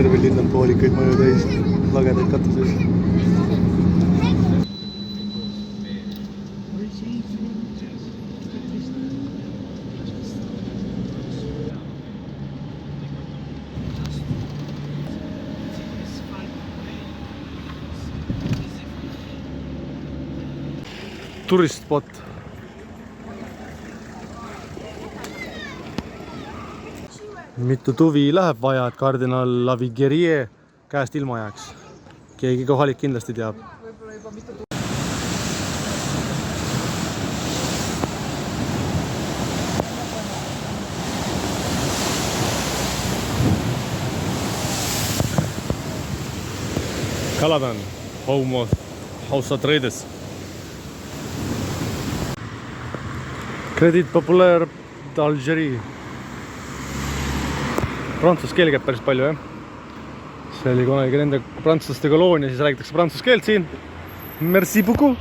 terve linn on poolikaid maju täis, lagedaid katuseid. Turistspot. Mitu tuvi läheb vaja, et kardinal Lavigerier käest ilma jääks. Keegi kohalik kindlasti teab. Caladan, home of House Atreides. Credit Populaire d'Algérie. Prantsuse keel käib päris palju, jah? See oli kunagi nende prantslaste koloonia, siis räägitakse prantsuse keelt siin. Merci beaucoup!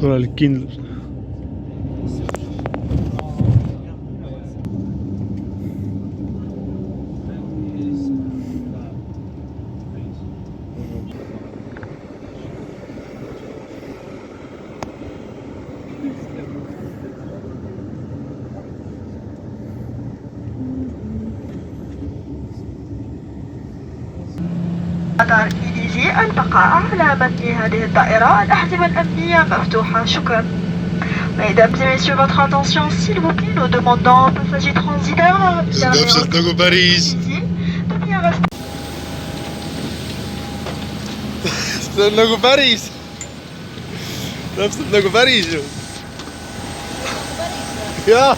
Korralik kindlus. قطار إليزي البقاء على متن هذه الدائرة الأحزمة الأمنية مفتوحة شكرا. Mesdames et messieurs, votre attention s'il vous plaît, nous demandons aux passagers transitaires Täpselt nagu päris. See on nagu päris. Täpselt nagu päris ju. Jaa.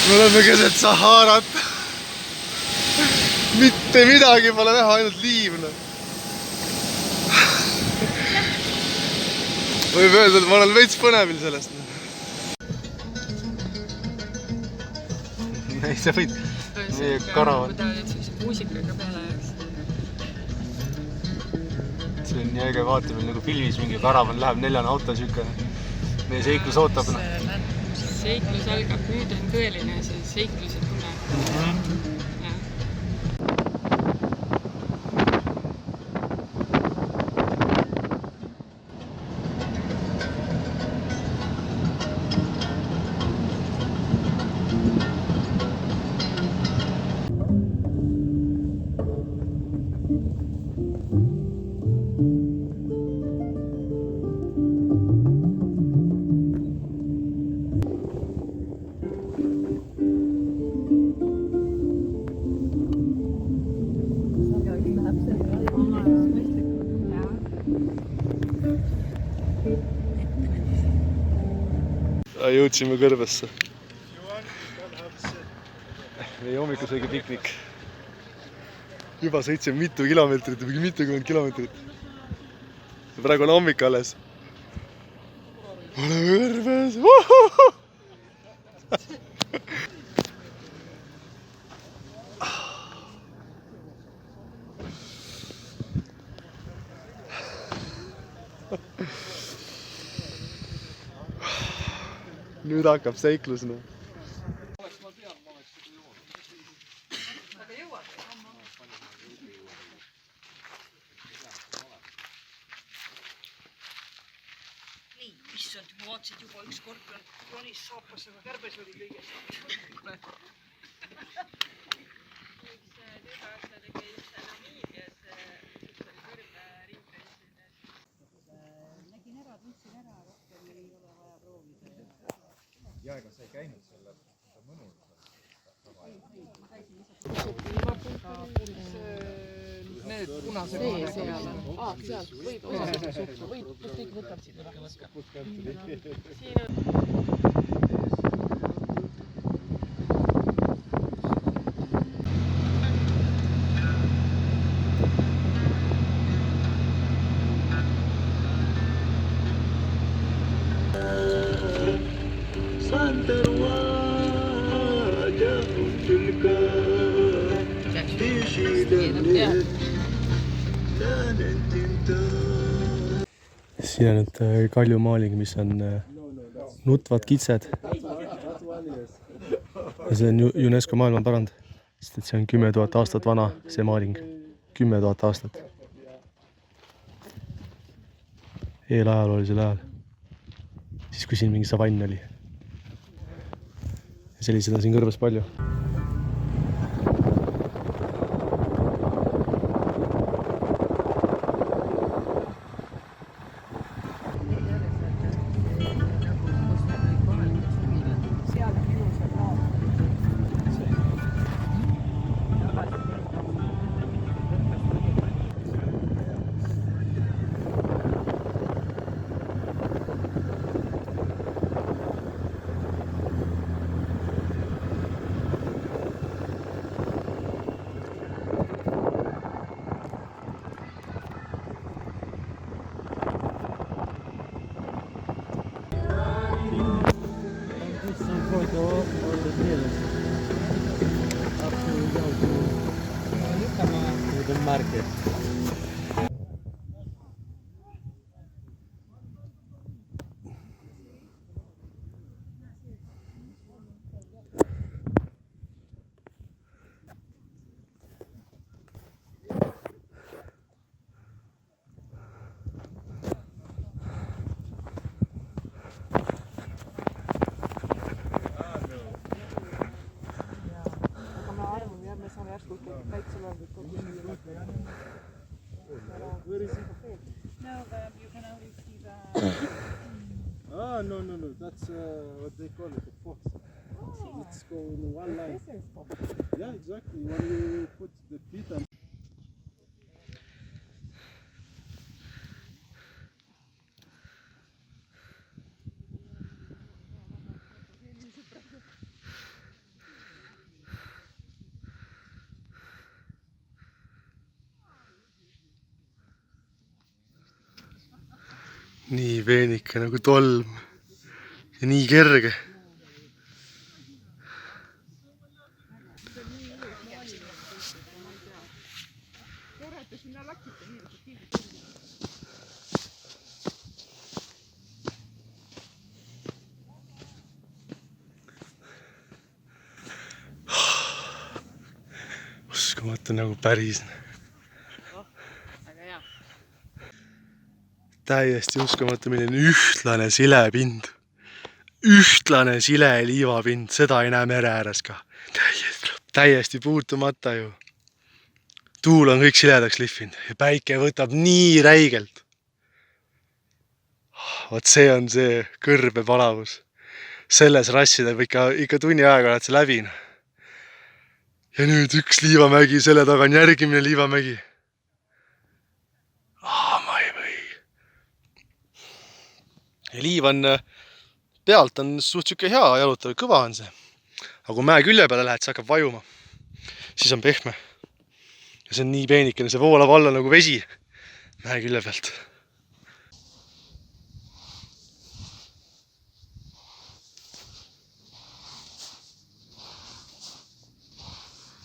Me oleme keset Saharat. Mitte midagi pole näha, ainult liivne. Võib öelda, et ma olen veits põnevil sellest. Ei, sa võid meie karavan. Muusikaga peale jääks. See on nii äge, vaata meil nagu filmis mingi karavan läheb, neljane auto sükene. Meie seiklus ootab. Seiklus algab, nüüd on tõeline see seikluse tunne. Jõudsime kõrvesse. Meie hommikusöögi piknik. Juba sõitsime mitu kilomeetrit, või mitukümmend kilomeetrit. Praegu on hommik alles. Oleme kõrves. Nüüd hakkab seiklus. Nii, issand, ma vaatasid juba üks skorpion jonis saapas, aga kärbes oli kõigest. Nägin ära, tundsin ära, rohkem ei ole vaja proovida. Ja, ega sa ei käinud selle mõnul. Need punase koha seal on. Seal võib osasega suppu, võib kõik võtad siin üle. Siin on nüüd kaljumaaling, mis on nutvad kitsed. Ja see on UNESCO maailmapärand, sest et see on 10 000 aastat vana, see maaling. 10 000 aastat. Eelajaloolisel ajal. Siis kui siin mingi savann oli. Ja sellised on siin kõrbes palju. No, that's what they call it, a fox. So let's go in one line. Yeah, exactly. When you put the feet on. Nii veenike nagu tolm ja nii kerge. Uskumatu nagu päris. Täiesti uskumatu, milline ühtlane silepind. Ühtlane sile liivapind, seda ei näe mere ääres ka. Täiesti puutumata ju. Tuul on kõik siledaks lihvinud ja päike võtab nii räigelt. Vot see on see kõrbe palavus. Selles rassidel ikka tunni aega oled sa läbi. Ja nüüd üks liivamägi, selle taga on järgimine liivamägi. Ma ei või. Ja liiv on, pealt on suht siuke hea jalutav, kõva on see. Aga kui mäe külje peale lähed, see hakkab vajuma. Siis on pehme. Ja see on nii peenikene, see voolab alla nagu vesi mäe külje pealt.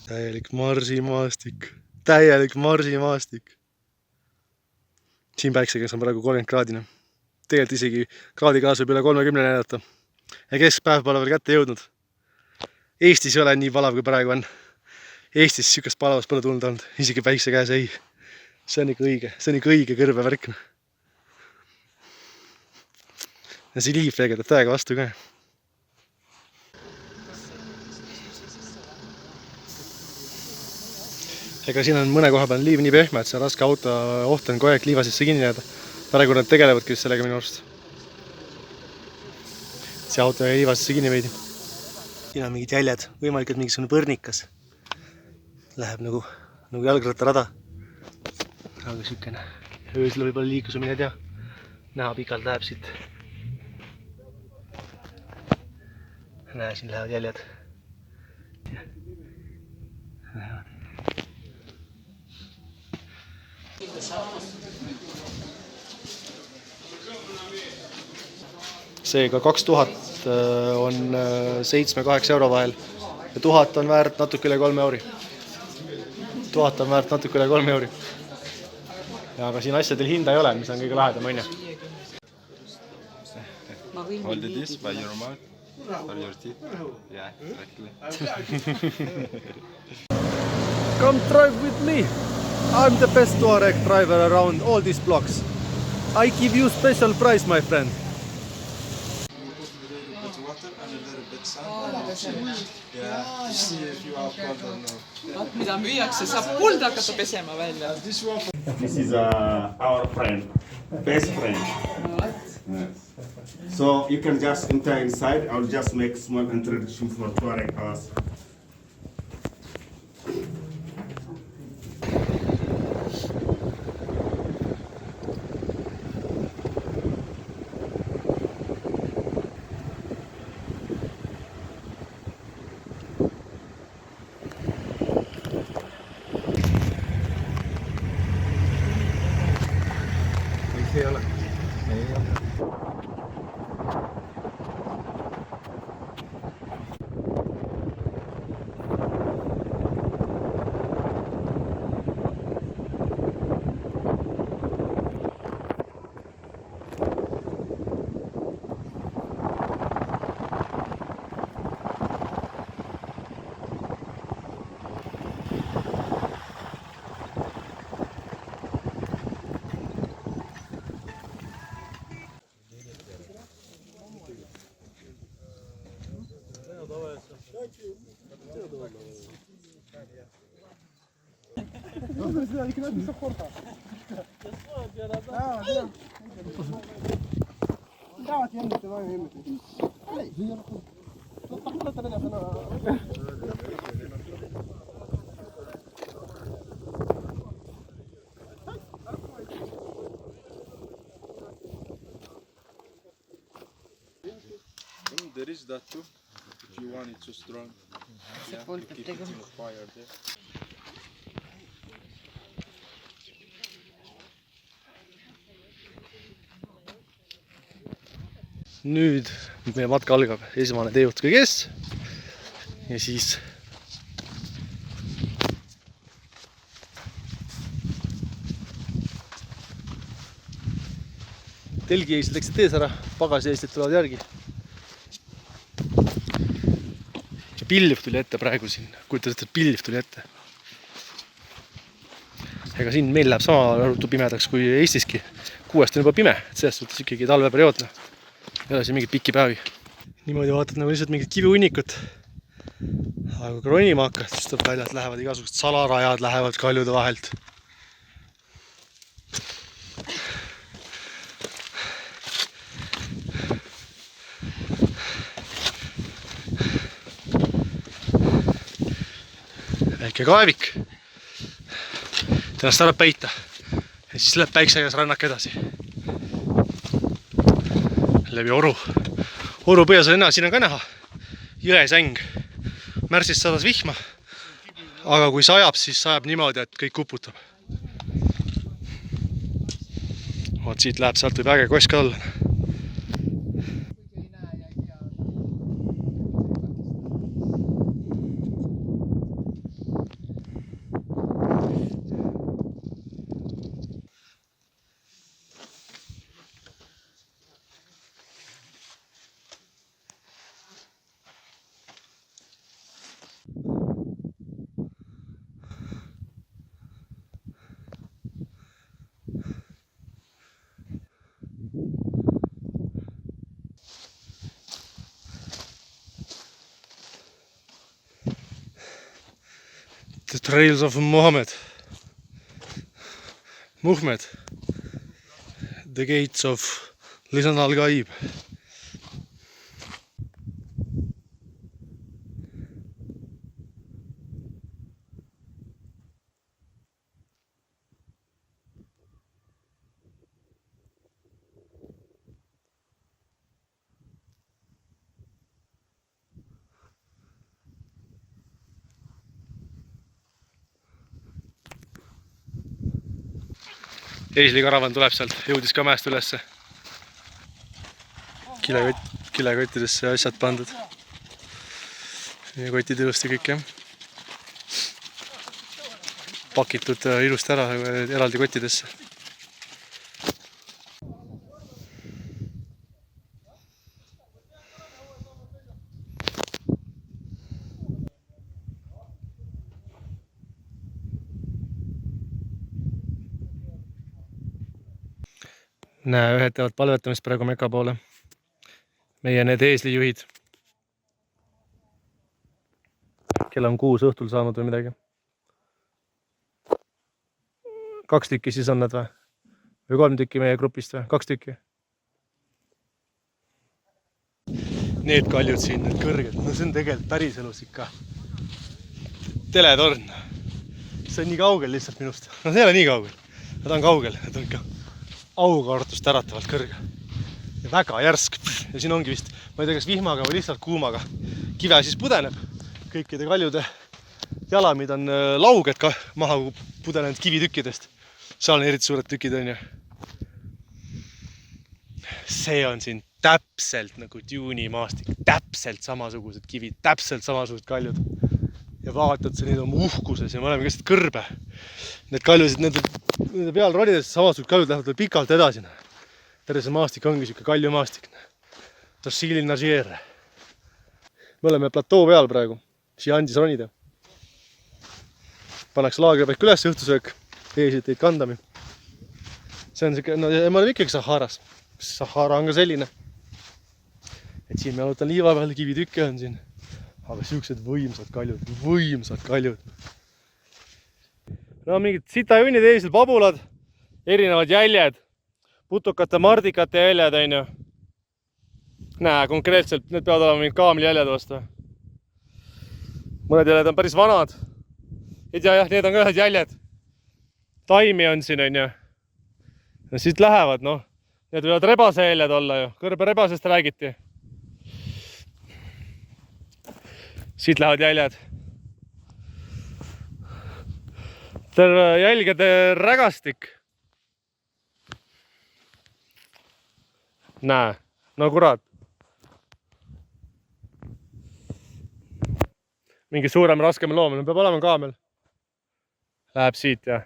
Täielik marsimaastik. Täielik marsimaastik. Siin päiksekäes on praegu 30 kraadine. Tegelikult isegi kraadikaas võib üle 30 näidata. Ja keskpäev pole veel kätte jõudnud. Eestis ei ole nii palav, kui praegu on. Eestis sükast palavast pole tulnud olnud. Isegi päikse käes ei. See on ikka õige. See on ikka õige kõrve värk. Ja see liiv veegeldab täiega vastu ka. Ega siin on mõne koha peal liiv nii pehme, et see on raske auto oht on kogu aeg liiva sisse kinni jääda. Praegu nad tegelevadki just sellega minu arust. See auto jäi liiva sisse kinni veidi. Siin on mingid jäljed, võimalikult mingisugune põrnikas. Läheb nagu jalgrattarada. Aga sükene. Öösel võib-olla liiklus, mine tea. Näha pikalt läheb siit. Näe, siin lähevad jäljed. Seega 2000 on 7-8 euro vahel ja 1000 on väärt natuke üle 3 euri. 1000 on väärt natuke üle 3 euri. Ja aga siin asjadel hinda ei ole, mis on kõige lahedam, on ju. Hold this by your mouth or your teeth. Yeah, exactly. Come drive with me. I'm the best Touareg driver around all these blocks. I give you special price, my friend. Put water and a little bit sand. Yeah, see if you are cold or no. Mida müüakse, saab kulda hakata pesema välja. This is our friend, best friend. Yes. So you can just enter inside. I'll just make small introduction for Touareg house. There is that too. If you want it too strong. Yeah, you keep it in the fire there. Nüüd meie matka algab, esmane teejuht kõige ees ja siis telgi eest läksid ees ära, pagasi eest tulevad järgi. Pilv tuli ette praegu siin, kujutad ette, pilv tuli ette. Ega siin meil läheb sama ruttu pimedaks kui Eestiski. 6 on juba pime, et sellest suhtes ikkagi talveperioodne. Ei ole siin mingit pikki päevi. Niimoodi vaatad nagu lihtsalt mingit kivihunnikut. Aga kui ronima hakkad, siis tuleb välja, et lähevad igasugused salarajad, lähevad kaljude vahelt. Väike kaevik. Tänast ära peita. Ja siis läheb päiksekäes rannak edasi. Läbi oru. Oru põhjas on siin on ka näha. Jõesäng. Märtsis sadas vihma. Aga kui sajab, siis sajab niimoodi, et kõik kuputab. Vaat siit läheb, sealt võib äge kosk alla. The Trails of Muhammad. The Gates of Lisan al-Gaib. Eeslikaravan tuleb sealt, jõudis ka mäest ülesse. Kilekottidesse asjad pandud. Ja kotid ilusti kõik, jah. Pakitud ilusti ära eraldi kottidesse. Näe, ühed teevad palvetamist praegu Meka poole. Meie need eeslijuhid. Kell on 6 õhtul saanud või midagi. 2 tükki siis on nad või? Või 3 tükki meie grupist või? 2 tükki. Need kaljud siin, need kõrged, no see on tegelikult päris elus ikka teletorn. See on nii kaugel lihtsalt minust. No see ei ole nii kaugel. Nad on kaugel, nad on ikka aukartust äratavalt kõrge. Ja väga järsk. Ja siin ongi vist, ma ei tea, kas vihmaga või lihtsalt kuumaga. Kive siis pudeneb. Kõikide kaljude jalamid on lauged ka maha pudenenud kivitükkidest. Seal on eriti suured tükid on ju. See on siin täpselt nagu Dune'i maastik. Täpselt samasugused kivid, täpselt samasugused kaljud. Ja vaatad sa neid oma uhkuses ja me oleme keset kõrbe. Need kaljusid, nende peal ronides samasugused kaljud lähevad veel pikalt edasi. Terve see maastik ongi siuke kaljumaastik. Torsiili Nagier. Me oleme platoo peal praegu. Siia andis ronida. Pannakse laagripaik üles õhtusöök. Eesid teid kandami. See on siuke, no ma olen ikkagi Saharas. Sahara on ka selline. Et siin me alutan liiva peal, kivitükke on siin. Aga siuksed võimsad kaljud. No mingid sitajunnid eesil pabulad, erinevad jäljed, putukate, mardikate jäljed, on ju. Näe, konkreetselt need peavad olema mingid kaamli jäljed vastu. Mõned jäljed on päris vanad. Ei tea, jah, need on ka ühed jäljed. Taimi on siin, on ju. Ja siit lähevad, noh. Need võivad rebase jäljed olla ju. Kõrbe rebasest räägiti. Siit lähevad jäljed. Terve jälgede rägastik. Näe, no kurat. Mingi suurem, raskem loom. Peab olema kaamel. Läheb siit, jah.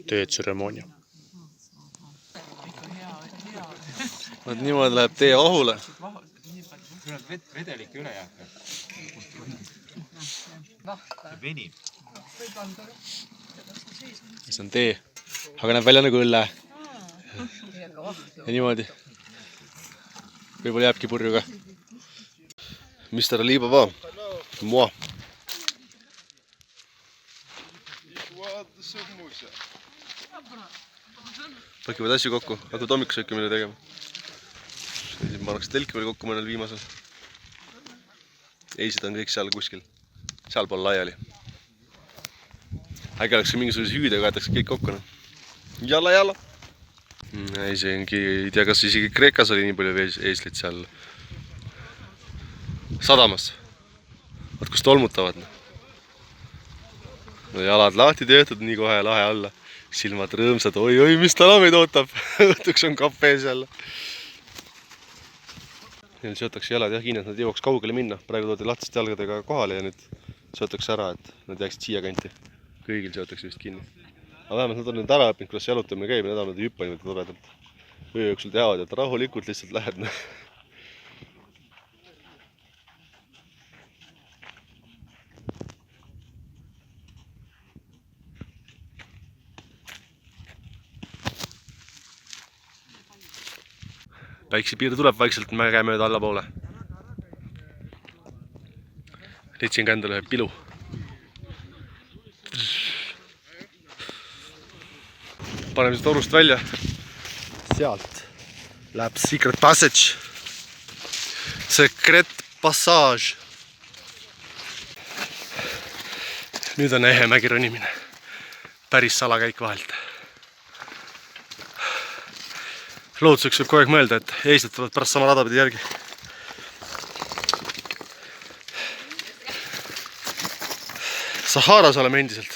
Töötseremoonia. Vaat niimoodi läheb tee ahule. Vedelik üle jääb. Venib. See on tee. Aga näeb välja nagu õlle. Ja niimoodi. Võib-olla jääbki purju ka. Mr. Alibaba. Moi. Pakivad asju kokku, hakkavad hommikusööki meile tegema. Siin pannakse telki veel kokku mõnel viimasel. Eised on kõik seal kuskil. Seal pool laiali. Äkki oleks mingisuguse hüüdega jätakse kõik kokku. Jalla. Ei tea, kas isegi Kreekas oli nii palju eeslit seal sadamas. Vaat kus tolmutavad. No jalad lahti töötud, nii kohe lahe alla. Silmad rõõmsad, oi, mis täna meid ootab. Õhtuks on kapee seal. Neil seotakse jalad jah kinni, et nad jõuaks kaugele minna. Praegu toodi lahtiste jalgadega kohale ja nüüd seotakse ära, et nad jääksid siia kanti. Kõigil seotakse vist kinni. Aga vähemalt nad on nüüd ära õppinud, kuidas jalutamine käib ja nad on hüppa niimoodi toredalt. Öö jooksul teavad, et rahulikult lihtsalt lähed. Päiksepiir tuleb vaikselt mäge mööda allapoole. Leidsin ka endale ühe pilu. Paneme seda torust välja. Sealt läheb Secret Passage. Secret Passage. Nüüd on ehe mägi ronimine. Päris salakäik vahelt. Lootuseks võib kogu aeg mõelda, et eestlased tulevad pärast sama rada pidi järgi. Saharas oleme endiselt,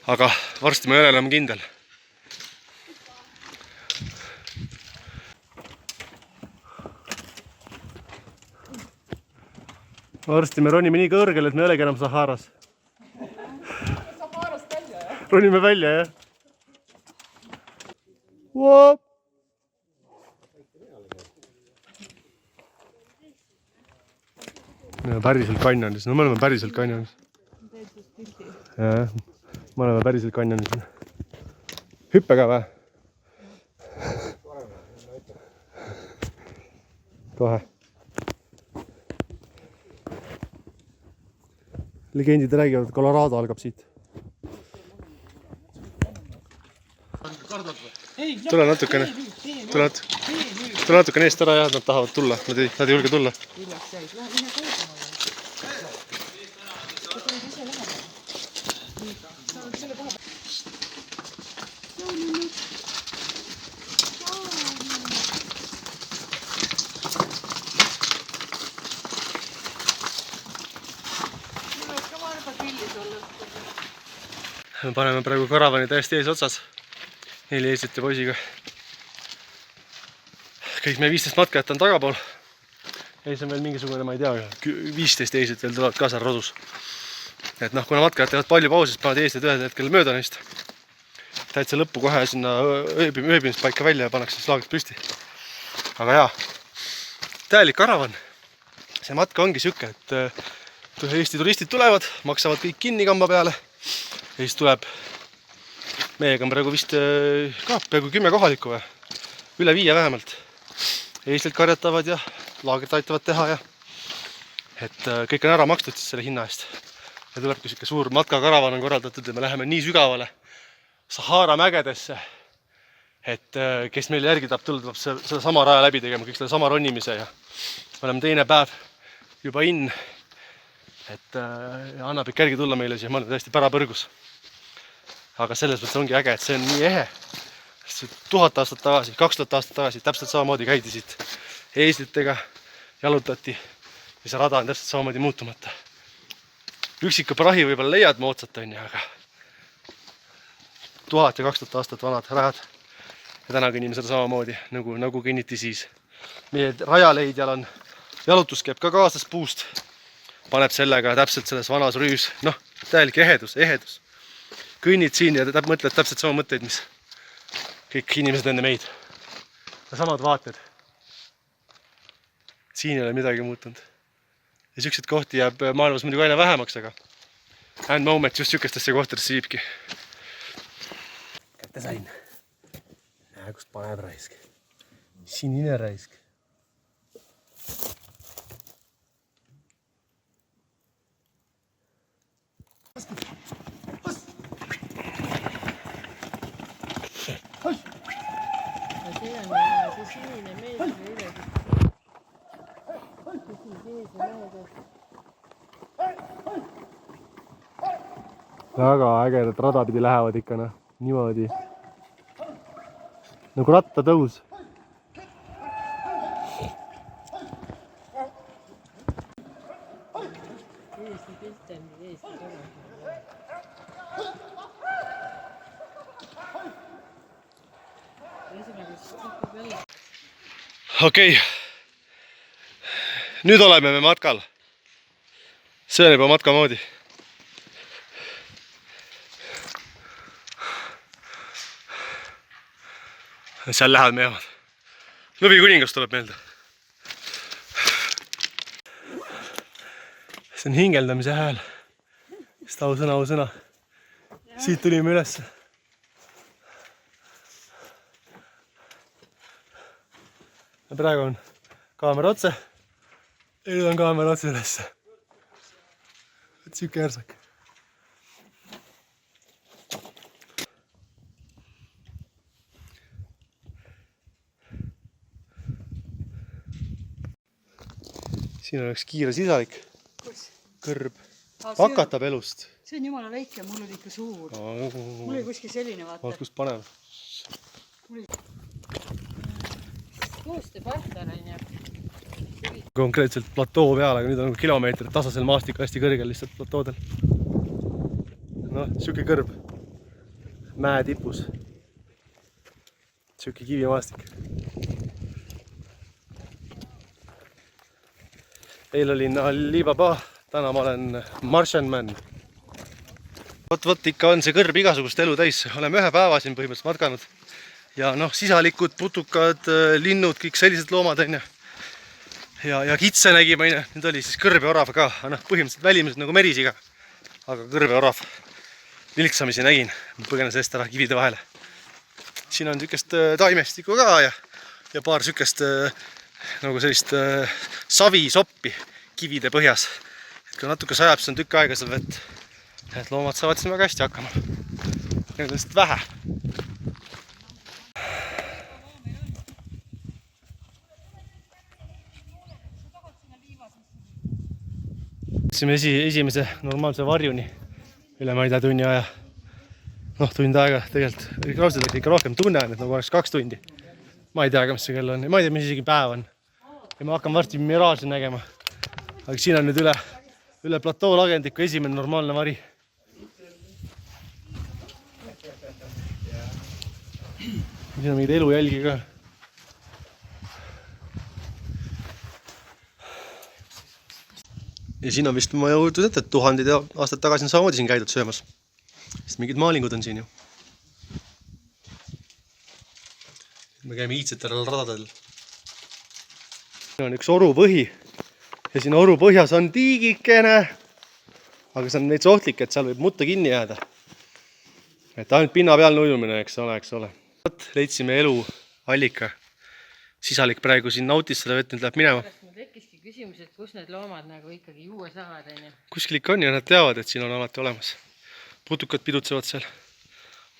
aga varsti ma ei ole enam kindel. varsti me ronime nii kõrgel, et me ei olegi enam Saharas. Ronime välja, jah. Whoop! Me oleme päriselt kanjonis. No me oleme päriselt kanjonis. Jah, me oleme päriselt kanjonis. Hüppe ka või? Kohe. Legendid räägivad, et Colorado algab siit. Tule natukene. Tule natukene eest ära ja nad tahavad tulla. Nad ei julge tulla. Me paneme praegu karavani täiesti ees otsas. 4 eeslit ja poisiga. Kõik meie 15 matkajat on tagapool. Ees on veel mingisugune, ma ei tea, 15 eeslit veel tulevad ka seal rodus. Et noh, kuna matkajad teevad palju pausis, panevad eeslit ühel hetkel mööda neist. Täitsa lõppu kohe sinna ööbimispaika välja ja pannakse siis laagrid püsti. Aga jaa, täielik karavan. See matka ongi siuke, et Eesti turistid tulevad, maksavad kõik kinni kamba peale. Ja siis tuleb, meiega on praegu vist ka peaaegu 10 kohalikku või, üle 5 vähemalt. Eestlilt karjatavad ja laagrit aitavad teha ja et kõik on ära makstud siis selle hinna eest. Ja tulebki siuke suur matkakaravan on korraldatud ja me läheme nii sügavale Sahara mägedesse, et kes meil järgi tahab tulla, tuleb seda sama raja läbi tegema, kõik selle sama ronnimise ja me oleme teine päev juba et annab ikka järgi tulla meile siia, me oleme täiesti pärapõrgus. Aga selles mõttes ongi äge, et see on nii ehe. 1000 aastat tagasi, 2000 aastat tagasi täpselt samamoodi käidi siit eeslitega, jalutati ja see rada on täpselt samamoodi muutumata. Üksiku prahi võib-olla leiad moodsat on, aga 1000 ja 2000 aastat vanad rajad ja täna kõnnime seda samamoodi, nagu kõnniti siis. Meie rajaleidjal on jalutuskepp ka kaasas puust, paneb sellega täpselt selles vanas rüüs, noh, täielik ehedus. Kõnnid siin ja mõtled täpselt sama mõtteid, mis kõik inimesed enne meid. Ja samad vaated. Siin ei ole midagi muutunud. Ja siukseid kohti jääb maailmas muidugi aina vähemaks, aga and moment just siukestesse kohtadesse viibki. Kätte sain. Näe, kust paneb raisk. Sinine raisk. Väga ägedad rada pidi lähevad ikka noh, niimoodi. Nagu rattatõus. Okei. Nüüd oleme me matkal. See on juba matka moodi. Seal lähevad me jäävad. Lõvi kuningas tuleb meelde. See on hingeldamise hääl. Sest ausõna. Siit tulime ülesse. Ja praegu on kaamera otse. Ja nüüd on kaamera otse ülesse. Et siuke järsak. Siin oleks kiire sisalik. Kõrb. Hakatab elust. See on jumala väike, mul oli ikka suur. Mul oli kuskil selline, vaata. Vaat kust panev. Koostööpartner on ju. Konkreetselt platoo peal, aga nüüd on kilomeetrid tasasel maastik hästi kõrgel lihtsalt platoodel. Noh, siuke kõrb. Mäe tipus. Siuke kivimaastik. eile olin Alibaba, täna ma olen Martian Man. Vot ikka on see kõrb igasugust elu täis. Oleme ühe päeva siin põhimõtteliselt matkanud. Ja noh, sisalikud, putukad, linnud, kõik sellised loomad on. Ja kitse nägime. Nüüd oli siis kõrb ja orav ka. No, põhimõtteliselt välimused nagu merisiga. Aga kõrb ja orav vilksamisi nägin. Põgenes eest ära kivide vahele. Siin on sükest taimestikku ka ja paar sükest nagu sellist savisoppi kivide põhjas. Et kui natuke sajab, siis on tükk aega seal vett. Et loomad saavad siin väga hästi hakkama. Need on lihtsalt vähe. Läksime esimese normaalse varjuni üle ma ei tea tunni aja. Noh, tund aega tegelikult. Raudselt läks ikka rohkem tunne on, et nagu oleks 2 tundi. Ma ei tea, mis see kell on. Ma ei tea, mis isegi päev on. Ja ma hakkan varsti miraaži nägema. Aga siin on nüüd üle platoo lagendiku esimene normaalne vari. Siin on mingid elujälgi ka. Ja siin on vist ma jõutud ette, et tuhandid aastad tagasi on samamoodi siin käidud söömas. Sest mingid maalingud on siin ju. Me käime iidsetel radadel. Siin on üks orupõhi. Ja siin oru põhjas on tiigikene. Aga see on veits ohtlik, et seal võib mutta kinni jääda. Et ainult pinna peal nujumine, eks ole. Leidsime elu allika. Sisalik praegu siin nautis seda vett, nüüd läheb minema. Mul tekkiski küsimus, et kus need loomad nagu ikkagi juua saavad. Kuskil ikka on ja nad teavad, et siin on alati olemas. Putukad pidutsevad seal.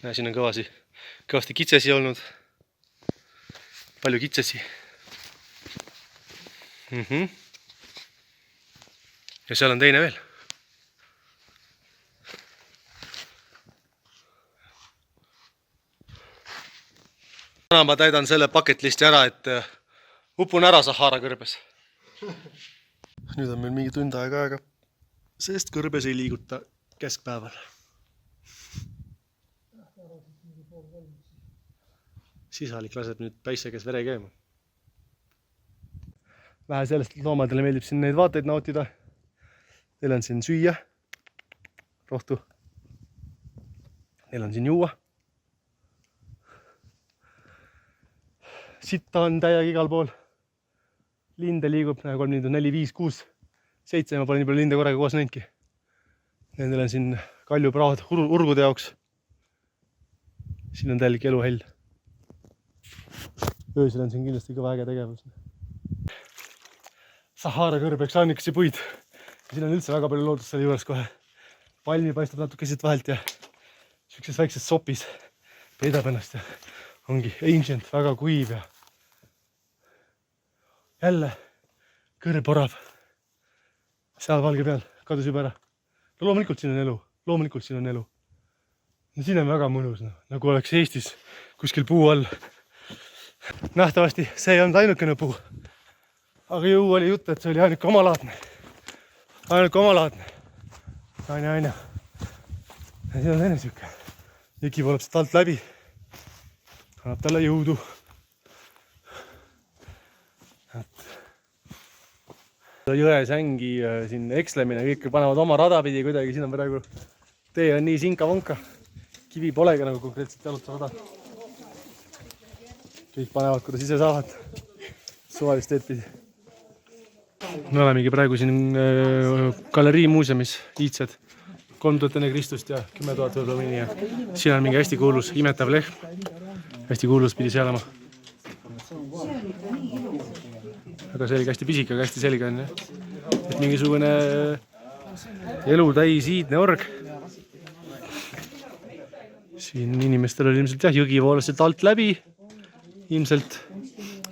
Ja siin on kõvasti kitsesi olnud. Palju kitsesi. Ja seal on teine veel. Täna ma täidan selle paketlisti ära, et upun ära Sahara kõrbes. Nüüd on meil mingi tund aega, sest kõrbes ei liiguta keskpäeval. Sisalik laseb nüüd päisse käes vere käima. Vähe sellest, et loomadele meeldib siin neid vaateid nautida. Neil on siin süüa, rohtu. Neil on siin juua. Sitta on täiega igal pool. Linde liigub, 3 lindu, 4, 5, 6, 7. Ma pole nii palju linde korraga koos näinudki. Nendel on siin kaljupraad urgude jaoks. Siin on täielik eluhell. Öösel on siin kindlasti kõva äge tegevus. Sahara kõrbeks ainikesi puid. Siin on üldse väga palju loodust selle juures kohe. Palmi paistab natuke siit vahelt ja sellises väikses sopis peidab ennast ja ongi ancient, väga kuiv ja jälle kõrb orav. Seal valge peal kadus juba ära. No loomulikult siin on elu. No siin on väga mõnus, nagu oleks Eestis kuskil puu all. Nähtavasti see ei olnud ainukene puu. Aga ju oli jutt, et see oli ainuke omalaadne. Aina. Ja siin on teine süke. Jõgi voolab sealt alt läbi. Annab talle jõudu. Jõesängi siin ekslemine, kõik panevad oma rada pidi kuidagi. Siin on praegu tee on nii sinka-vonka. Kivi polegi nagu konkreetselt jalutusrada. Kõik panevad, kuidas ise saavad. Suvalist teed pidi. Me olemegi praegu siin galerii muuseumis, iidsed, 3000 enne Kristust ja 10 000 võib-olla mõni. Ja siin on mingi hästi kuulus imetav lehm. Hästi kuulus pidi see olema. Väga selge, hästi pisik, aga hästi selge on. Et mingisugune elu täis iidne org. Siin inimestel oli ilmselt jõgi voolas sealt alt läbi. Ilmselt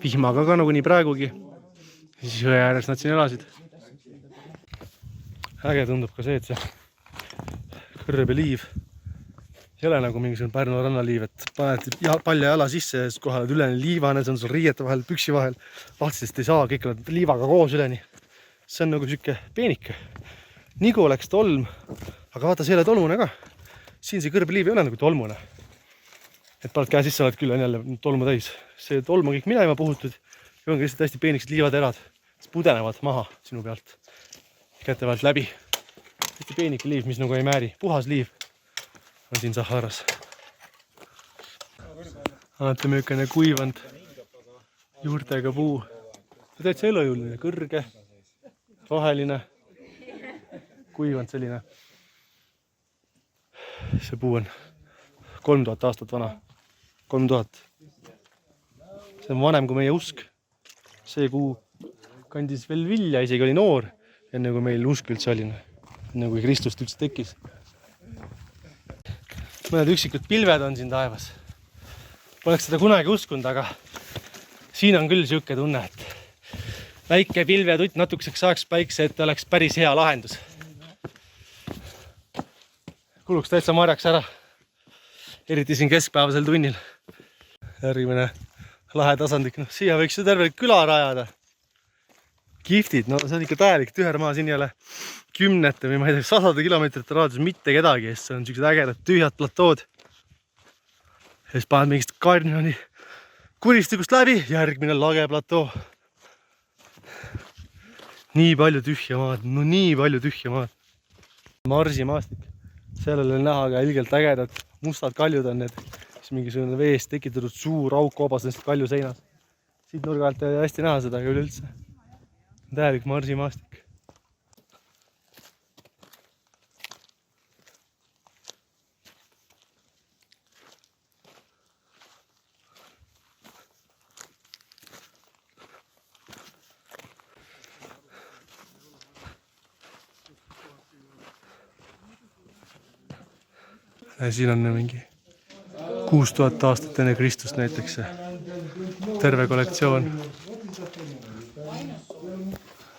vihmaga ka nagu nii praegugi. Ja siis jõe ääres nad siin elasid. Äge tundub ka see, et see kõrbeliiv ei ole nagu mingisugune Pärnu rannaliiv, et paned palja jala sisse ja kohe oled üleni liivane, see on sul riiete vahel, püksi vahel. Lahtistest ei saa, kõik oled liivaga koos üleni. See on nagu süke peenike. Nigu oleks tolm, aga vaata, see ei ole tolmune ka. Siin see kõrbeliiv ei ole nagu tolmune. Et paned käe sisse, oled küll on jälle tolmu täis. See tolm on kõik minema puhutud ja ongi lihtsalt hästi peenikesed liivaterad. pudenevad maha sinu pealt. Käte pealt läbi. Hästi peenike liiv, mis nagu ei määri. Puhas liiv on siin Saharas. Vaata müükene kuivand juurtega puu. Täitsa elujõuline, kõrge, roheline, kuivand selline. See puu on 3000 aastat vana. 3000. See on vanem kui meie usk. See puu kandis veel vilja, isegi oli noor, enne kui meil usk üldse oli. Enne kui Kristust üldse tekkis. Mõned üksikud pilved on siin taevas. Poleks seda kunagi uskunud, aga siin on küll siuke tunne, et väike pilvetutt natukeseks saaks päikse, et oleks päris hea lahendus. Kuluks täitsa marjaks ära. Eriti siin keskpäevasel tunnil. Järgmine lahe tasandik. No, siia võiks ju terve küla rajada. Kiftid, no see on ikka täielik tühermaa, siin ei ole kümnete või ma ei tea, 100 kilomeetrite raadius mitte kedagi, sest see on sellised ägedad tühjad platood. Ja siis paned mingist Karnioni kuristikust läbi, järgmine lage platoo. Nii palju tühja maad, no nii palju tühja maad. Marsi maastik, sellel on näha ka ilgelt ägedad mustad kaljud on need, siis mingisugune veest tekitatud suur auk koobas neist kalju seinas. Siit nurga alt ei hästi näha seda, aga üleüldse. Täielik Marsi maastik. Ja siin on mingi 6000 aastat enne Kristust näiteks terve kollektsioon.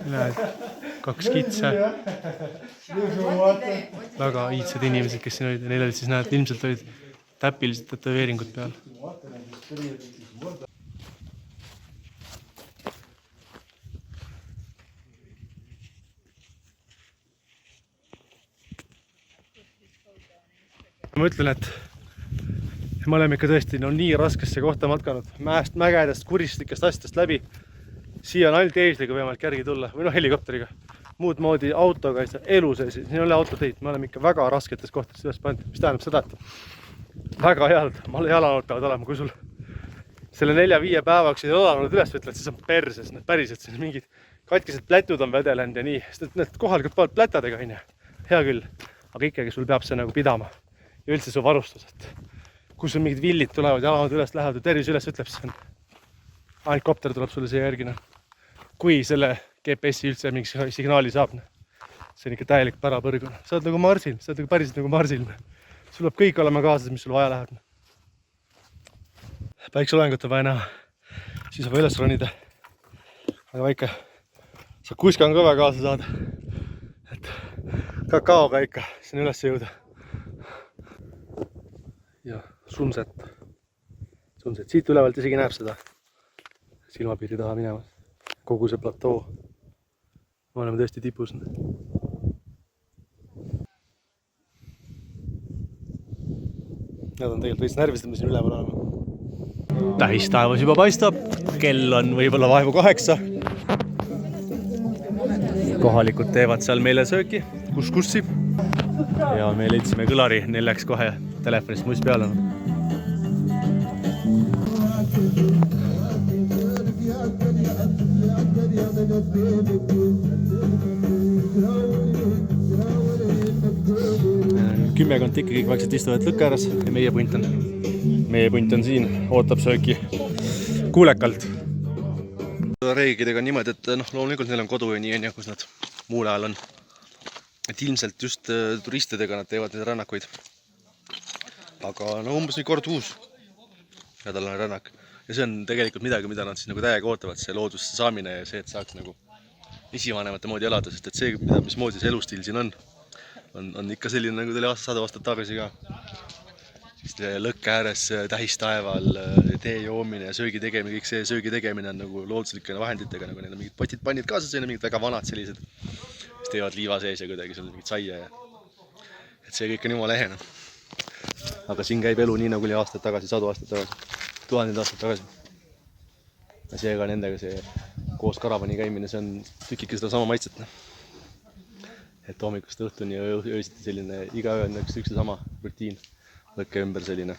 Näed, 2 kitse. Väga iidsed inimesed, kes siin olid ja neil olid siis näed, ilmselt olid täpilised tätoveeringud peal. Ma ütlen, et me oleme ikka tõesti nii raskesse kohta matkanud. Mäest, mägedest, kuristikest asjadest läbi. Siia on ainult eesliga võimalik järgi tulla või helikopteriga. Muud moodi autoga ei saa elu sees. Siin ei ole autoteid. Me oleme ikka väga rasketes kohtades üles pannud. Mis tähendab seda, et väga head jalanud peavad olema. Kui sul selle 4-5 päevaks jalanud üles võtled, siis on perses. Päriselt siin mingid katkised plätud on vedelenud ja nii. Sest need kohalikud pooled plätadega on ja hea küll. Aga ikkagi sul peab see nagu pidama. Ja üldse su varustus, et kui sul mingid villid tulevad, jalanud üles lähevad ja tervis üles ütleb, siis on ainult kopter tuleb sulle siia järgi. Kui selle GPS-i üldse mingi signaali saab, see on ikka täielik pärapõrgu. Sa oled nagu Marsil, sa oled nagu päriselt nagu Marsil. Sul peab kõik olema kaasas, mis sul vaja läheb. Päikseloengut on vaja näha, siis on vaja üles ronida. Aga väike, sa kuskan kõve kaasa saada, et kakaoga ikka sinna üles jõuda. Ja sunset. Siit ülevalt isegi näeb seda silmapiiri taha minemas. Kogu see platoo. Me oleme tõesti tipus. Need on tegelikult veits närvised, me siin üleval oleme. Tähistaevas juba paistab. Kell on võib-olla vaevu 8. Kohalikud teevad seal meile sööki. Kuskussi. Ja me leidsime kõlari, neil läks kohe telefonist muss peale. Kümmekond ikka kõik vaikselt istuvad lõkke ääres ja meie punt on siin, ootab sööki kuulekalt. Reegidega on niimoodi, et loomulikult neil on kodu ja nii, kus nad muul ajal on. Et ilmselt just turistidega nad teevad neid rännakuid. Aga umbes nii kord kuus nädalane rännak. Ja see on tegelikult midagi, mida nad siis nagu täiega ootavad, see loodusse saamine ja see, et saaks nagu isivanemate moodi elada, sest et see, mismoodi see elustiil siin on ikka selline, nagu tuli 100 aastat tagasi ka. Siis lõkke ääres, tähistaeval, tee joomine ja söögi tegemine, kõik see söögi tegemine on nagu looduslikele vahenditega, nagu neil on mingid potid pannid kaasas, neil on mingid väga vanad sellised, kes teevad liiva sees ja kuidagi seal mingid saia ja et see kõik on jumala ehe. Aga siin käib elu nii, nagu oli aastaid tagasi, 100 aastat tagasi, 1000 aastat tagasi. Ja seega nendega see koos karavani käimine, see on tükike seda sama maitset. Et hommikust õhtuni ja öösiti selline iga öö on üks ja sama rutiin. Lõkke ümber selline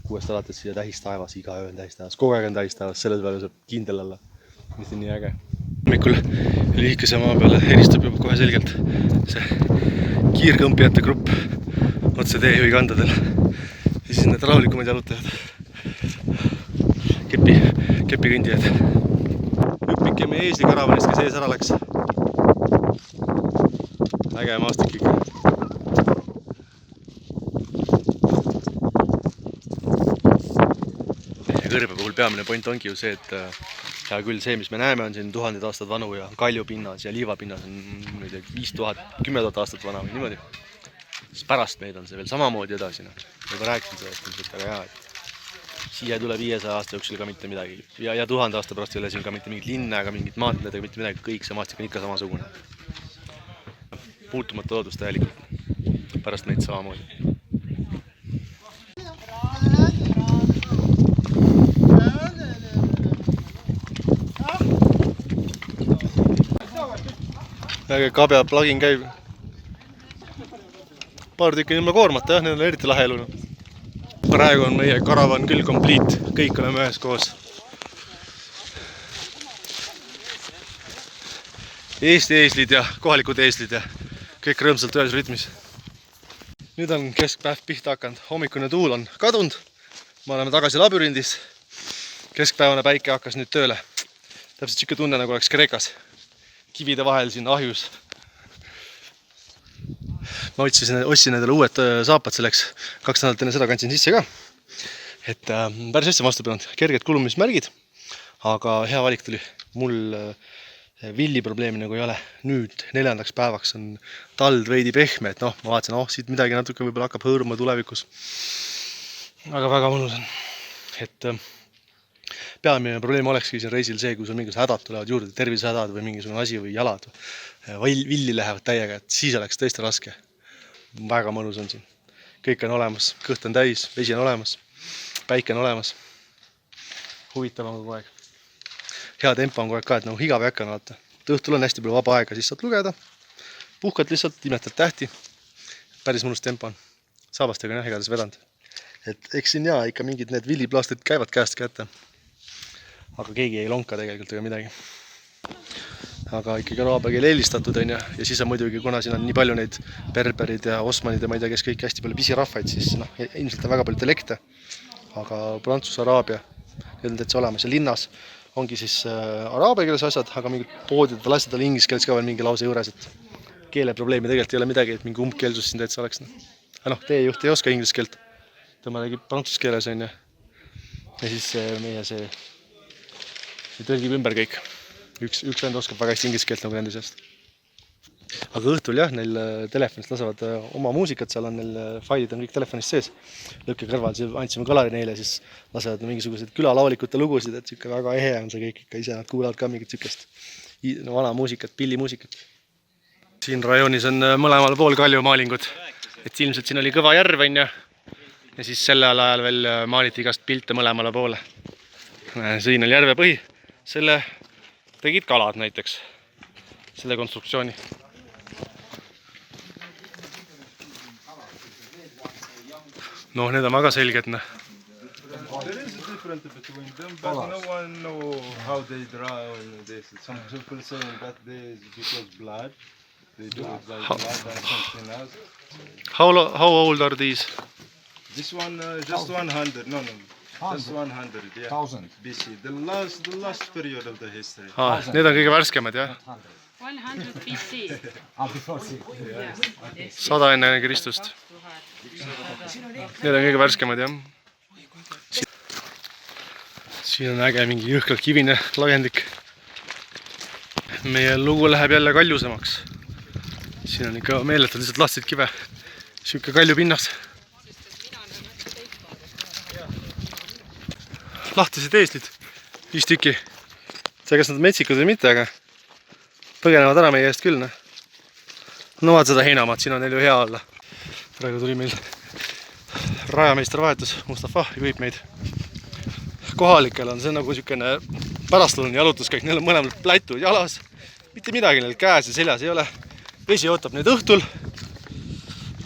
6 alates siia tähistaevas, iga öö on tähistaevas, kogu aeg on tähistaevas, selles peale saab kindel olla, mis on nii äge. Hommikul lühikese maa peale eristub juba kohe selgelt see kiirkõmpijate grupp otse teejuhikandadel ja siis need rahulikumad jalutajad, kepikõndijad. Hüppike meie eeslikaravanist, kes ees ära läks. Äge maastik ikka. Kõrbe puhul peamine point ongi ju see, et hea küll see, mis me näeme, on siin 1000 aastat vanu ja kaljupinnas ja liivapinnas on 5000, 10 000 aastat vana või niimoodi. Siis pärast meid on see veel samamoodi edasi. Ma juba rääkisin sellest, aga hea, et siia ei tule 500 aasta jooksul ka mitte midagi. Ja 1000 aasta pärast ei ole siin ka mitte mingit linna ega mingit maanteed ega mitte midagi, kõik see maastik on ikka samasugune. Muutumatu loodus täielikult, pärast meid samamoodi. Äge kabja plugin käib. Paar tükki ilma koormata, jah, need on eriti lahe elu. Praegu on meie karavan küll complete, kõik oleme ühes koos. Eesti eeslid ja kohalikud eeslid ja kõik rõõmsalt ühes rütmis. Nüüd on keskpäev pihta hakanud, hommikune tuul on kadunud, me oleme tagasi labürindis, keskpäevane päike hakkas nüüd tööle. Täpselt siuke tunne, nagu oleks Kreekas, kivide vahel siin ahjus. Ma ostsin endale uued saapad selleks, 2 nädalat enne seda kandsin sisse ka. Et päris hästi vastu pidanud, kerged kulumismärgid, aga hea valik tuli. Mul villi probleemi nagu ei ole. Nüüd 4. päevaks on tald veidi pehme, et ma vaatasin, siit midagi natuke võib-olla hakkab hõõruma tulevikus. Aga väga mõnus on. Et peamine probleem olekski siin reisil see, kui sul mingisugused hädad tulevad juurde, tervisehädad või mingisugune asi või jalad. Villi lähevad täiega, et siis oleks tõesti raske. Väga mõnus on siin. Kõik on olemas, kõht on täis, vesi on olemas, päike on olemas. Huvitav on kogu aeg. Hea tempo on kogu aeg ka, et igav ei hakka vaata. Õhtul on hästi palju vaba aega, siis saad lugeda. Puhkad lihtsalt, imetad tähti. Päris mõnus tempo on. Saabastega on igatahes vedanud. Et eks siin ikka mingid need villiplaastrid käivad käest kätte. Aga keegi ei lonka tegelikult ega midagi. Aga ikkagi araabia keel eelistatud on ja siis on muidugi, kuna siin on nii palju neid berberid ja osmanid ja ma ei tea, kes kõik hästi palju pisirahvaid, siis ilmselt on väga palju dialekte. Aga Prantsuse, araabia need on täitsa olemas ja linnas ongi siis araabia keeles asjad, aga mingid poodidel asjadel inglise keeles ka veel mingi lause juures, et keeleprobleemi tegelikult ei ole midagi, et mingi umbkeelsus siin täitsa oleks. Aga teie juht ei oska inglise keelt, tema räägib prantsuse keeles on ja siis meie see tõlgib ümber kõik. Üks vend oskab väga hästi inglise keelt nagu nende seast. Aga õhtul jah, neil telefonist lasavad oma muusikat, seal on neil failid on kõik telefonist sees. Lõkke kõrval, andsime kalari neile, siis lasevad mingisugused külalaulikute lugusid, et siuke väga ehe on see kõik ikka ise, nad kuulavad ka mingit siukest vana muusikat, pillimuusikat. Siin rajoonis on mõlemal pool kaljumaalingud, et ilmselt siin oli kõva järv on ja siis sellel ajal veel maaliti igast pilte mõlemale poole. Siin on järve põhi, selle tegid kalad näiteks, selle konstruktsiooni. Need on väga selged. There is a difference between them, but no one knows how they draw this. Some people say that this is because blood. They do it like blood and something else. How old are these? This one just 100. No. Just 100, yeah. 1000 BC. The last period of the history. Need on kõige värskemad, jah? 100 BC. 100 enne Kristust. Need on kõige värskemad, jah? Siin on äge mingi jõhkralt kivine lagendik. Meie lugu läheb jälle kaljusemaks. Siin on ikka meeletud lihtsalt lahtisid kive. Siuke kaljupinnas. Lahtised eeslid, 5 tükki. See, kas nad metsikud või mitte, aga põgenevad ära meie eest küll. Vaat seda heinamaad, siin on neil ju hea olla. Praegu tuli meil rajameister vahetus, Mustafa juhib meid. Kohalikel on see nagu siukene pärastlõunane jalutuskäik, neil on mõlemal plätud jalas, mitte midagi neil käes ja seljas ei ole. Vesi ootab neid õhtul,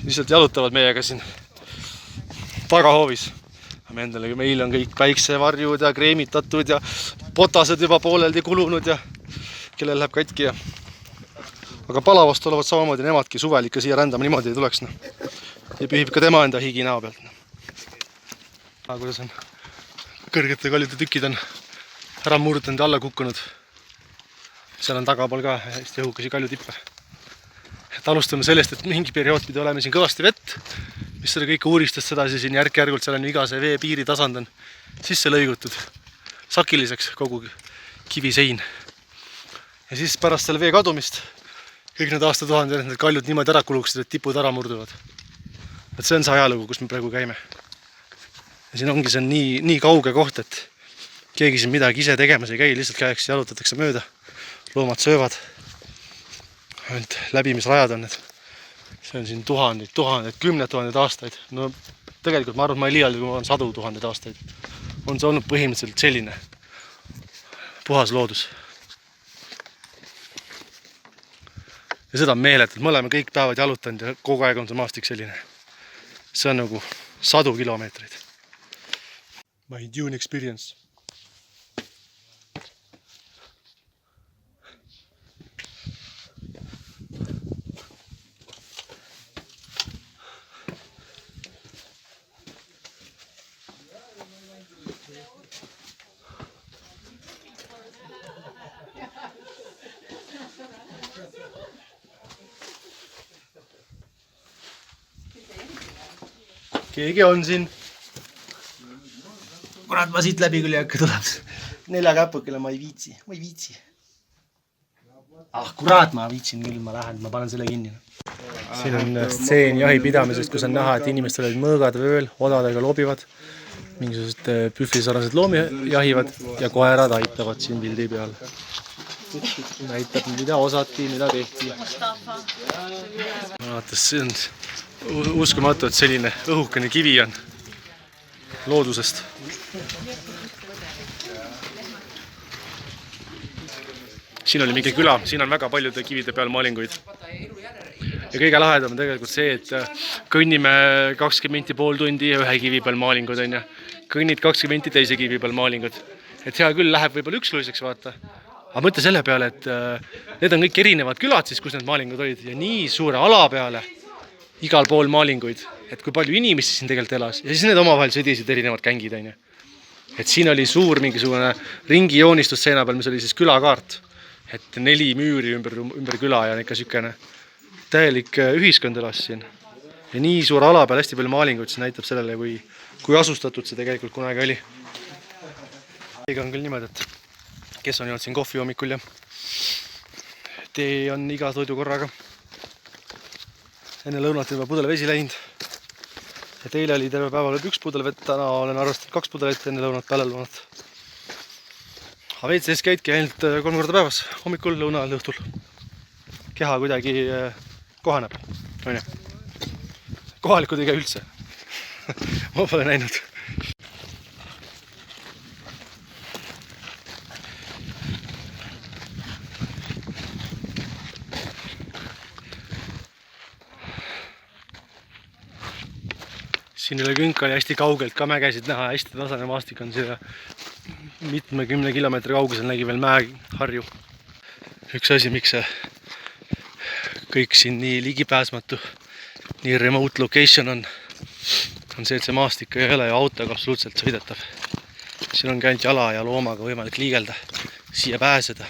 lihtsalt jalutavad meiega siin tagahoovis. Meil on kõik päiksevarjud ja kreemitatud ja potased juba pooleldi kulunud ja kellel läheb katki ja... Aga Palavast olevat samamoodi nemadki suvel ikka siia rändama niimoodi ei tuleks. Ja pühib ka tema enda higi näo pealt. Aga kuidas on kõrgete kaljute tükid on ära murdunud ja alla kukkunud. Seal on tagapool ka hästi õhukesi kaljutippe. Et alustame sellest, et mingi periood pidi oleme siin kõvasti vett, mis seda kõike uuristas sedasi siin järk-järgult, seal on iga see vee piiri tasand on sisse lõigutud sakiliseks kogu kivisein. Ja siis pärast selle vee kadumist kõik need aastatuhanded need kaljud niimoodi ära kuluksid, et tipud ära murduvad. Et see on see ajalugu, kus me praegu käime. Ja siin ongi see on nii kauge koht, et keegi siin midagi ise tegemas ei käi, lihtsalt käiks jalutatakse mööda. Loomad söövad. Ainult läbimisrajad on need. See on siin tuhandeid, kümned tuhandeid aastaid. No tegelikult ma arvan, ma ei liialda, kui on 100 000 aastaid. On see olnud põhimõtteliselt selline puhas loodus. Ja seda on meeletult, me oleme kõik päevad jalutanud ja kogu aeg on see maastik selline. See on nagu 100 kilomeetreid. My Dune experience. Keegi on siin. Kurat, ma siit läbi küll ei hakka tuleb. 4 käpukile ma ei viitsi. Ah, kurat, ma viitsin küll, ma lähen, ma panen selle kinni. Siin on stseen jahipidamisest, kus on näha, et inimestel olid mõõgad vööl, odadega lobivad. Mingisugused pühvlisarnased loomi jahivad ja koerad aitavad siin pildi peal. Näitab, mida osati, mida tehti. Vaatas, see on uskumatu, et selline õhukene kivi on loodusest. Siin oli mingi küla, siin on väga paljude kivide peal maalinguid. Ja kõige lahedam on tegelikult see, et kõnnime 20 minti pool tundi ja ühe kivi peal maalingud on ja kõnnid 20 minti teise kivi peal maalingud. Et hea küll läheb võib-olla üksluiseks vaata. Aga mõtle selle peale, et need on kõik erinevad külad siis, kus need maalingud olid ja nii suure ala peale igal pool maalinguid, et kui palju inimesi siin tegelikult elas ja siis need omavahel sõdisid erinevad kängid on ju. Et siin oli suur mingisugune ringi joonistus seina peal, mis oli siis külakaart. Et 4 müüri ümber küla ja ikka sükene täielik ühiskond elas siin. Ja nii suur ala peal hästi palju maalinguid, see näitab sellele, kui asustatud see tegelikult kunagi oli. Teiga on küll niimoodi, et kes on jõudnud siin kohvi hommikul ja tee on iga toidu korraga. Enne lõunat juba pudel vesi läinud. Ja teile oli terve päeval 1 pudel vett, täna olen arvestanud 2 pudelit enne lõunat, peale lõunat. Aga WC-s käidki ainult 3 korda päevas, hommikul, lõuna ajal, õhtul. Keha kuidagi kohaneb. Kohalikud ei käi üldse. Ma pole näinud. Siin üle künka oli hästi kaugelt ka mägesid näha, hästi tasane maastik on siia mitmekümne kilomeetri kaugusel nägi veel mäeharju. Üks asi, miks see kõik siin nii ligipääsmatu, nii remote location on see, et see maastik ei ole ja autoga absoluutselt sõidetav. Siin on käinud jala ja loomaga võimalik liigelda, siia pääseda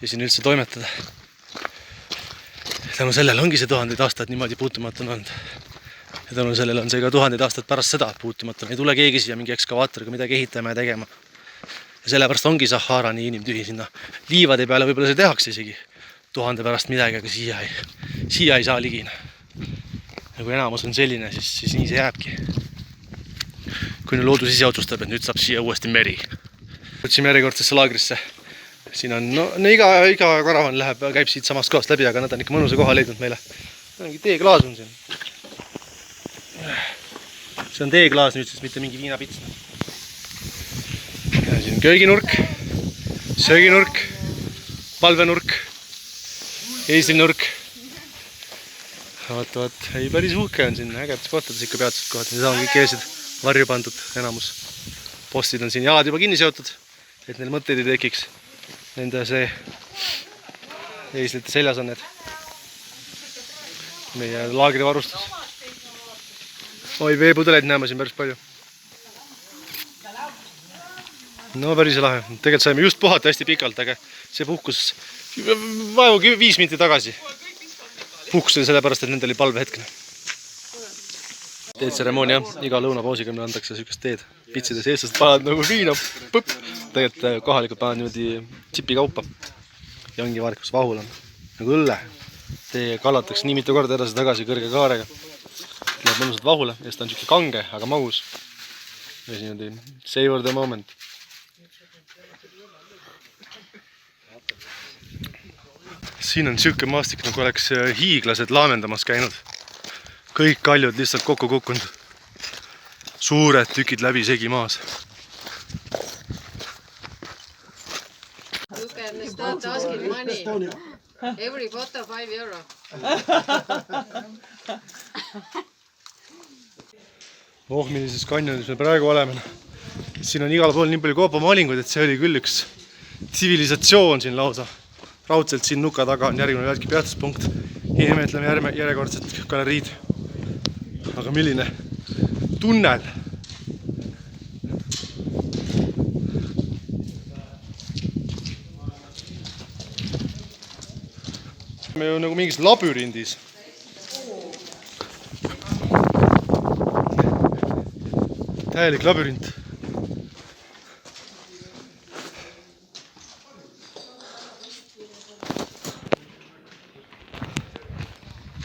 ja siin üldse toimetada. Tänu sellele ongi see 1000 aastat niimoodi puutumatu on olnud. Ja tänu sellele on see ka 1000 aastat pärast seda puutumatu. Ei tule keegi siia mingi ekskavaatoriga midagi ehitama ja tegema. Ja sellepärast ongi Sahara nii inimtühi sinna. Liivade peale võib-olla see tehakse isegi 1000 pärast midagi, aga siia ei saa ligina. Ja kui enamus on selline, siis nii see jääbki. Kui loodus ise otsustab, et nüüd saab siia uuesti meri. Võtsime järjekordsesse laagrisse. Siin on, iga karavan käib siit samast kohast läbi, aga nad on ikka mõnusa koha leidnud meile. Mingi teeklaas on siin. See on teeklaas nüüd, sest mitte mingi viinapits. Ja siin on kööginurk. sööginurk, palvenurk, eeslinurk. Vaat, ei päris uhke on siin, ägedates kohtades ikka peatselt kohad. Need on kõik eesid varju pandud, enamus. Postid on siin jalad juba kinni seotud, et neil mõtteid ei tekiks. Nende see eeslite seljas on need. Meie laagrivarustus. Oi, veepudeleid näeme siin päris palju. No päris lahe. Tegelikult saime just puhata hästi pikalt, aga see puhkus vaevu 5 minutit tagasi. Puhkusin sellepärast, et nendel oli palvehetk. Teetseremoonia, iga lõunapoosiga me antakse sükest teed. Pitsides eestlased panavad nagu viina. Tegelikult kohalikud panavad niimoodi tsipi kaupa. Ja ongi vaarikus vahul on. Nagu õlle. Tee kallatakse nii mitu korda edasi tagasi kõrge kaarega. Läheb mõnusalt vahule ja seda on siuke kange, aga magus. Ja siin on savor the moment. Siin on siuke maastik, nagu oleks hiiglased laamendamas käinud. Kõik kaljud lihtsalt kokku kukkunud. Suured tükid läbi segi maas. You can start asking money. Every photo €5. Oh, millises kanjonis me praegu oleme. Siin on igal pool nii palju koopamaalinguid, et see oli küll üks tsivilisatsioon siin lausa. Raudselt siin nuka taga on järgmine väärki peatuspunkt. Imetleme järjekordset galeriid. Aga milline tunnel. Me ju nagu mingis labürindis. Täielik labürint.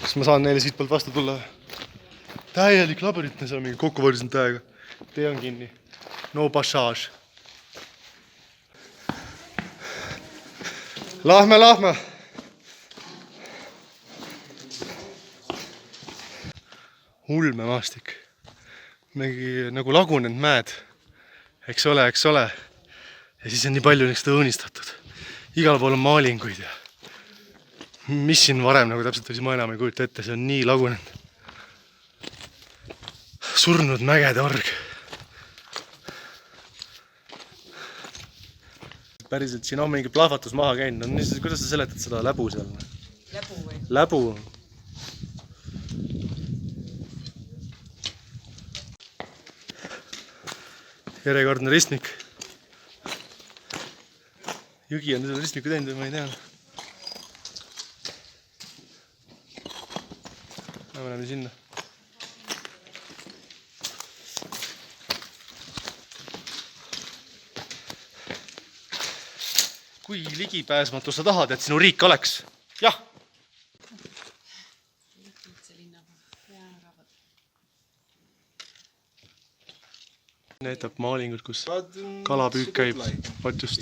Kas ma saan neile siit poolt vastu tulla? Täielik labürint, see on mingi kokku võrdinud täiega. Tee on kinni. No passage. Lahme. Ulme maastik. Mingi nagu lagunenud mäed. Eks ole. Ja siis on nii palju seda õõnistatud. Igal pool on maalinguid ja mis siin varem nagu täpselt oli, ma enam ei kujuta ette, see on nii lagunenud. Surnud mägede org. Päriselt siin on mingi plahvatus maha käinud. No, kuidas sa seletad seda läbu seal? Läbu või? Läbu. Järjekordne ristmik. Jõgi on seda ristmiku teinud, ma ei tea. Me läheme sinna. Kui ligipääsmatu sa tahad, et sinu riik oleks? Jah! Näitab maalingut, kus kalapüük käib. Vaat just.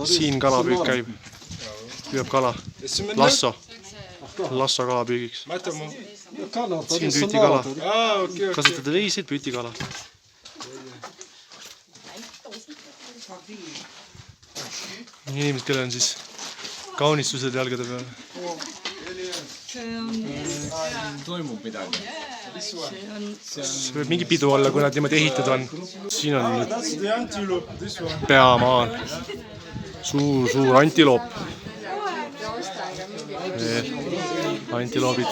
Siin kalapüük käib. Püüab kala. Lasso. Lasso kalapüügiks. Siin püüti kala. Kasutade veisid, püüti kala. Inimesed, kellel on siis kaunistused jalgade peal. Toimub midagi. See võib mingi pidu olla, kui nad niimoodi ehitatud on. Siin on nüüd peamaal. Suur antiloop. Antiloobid.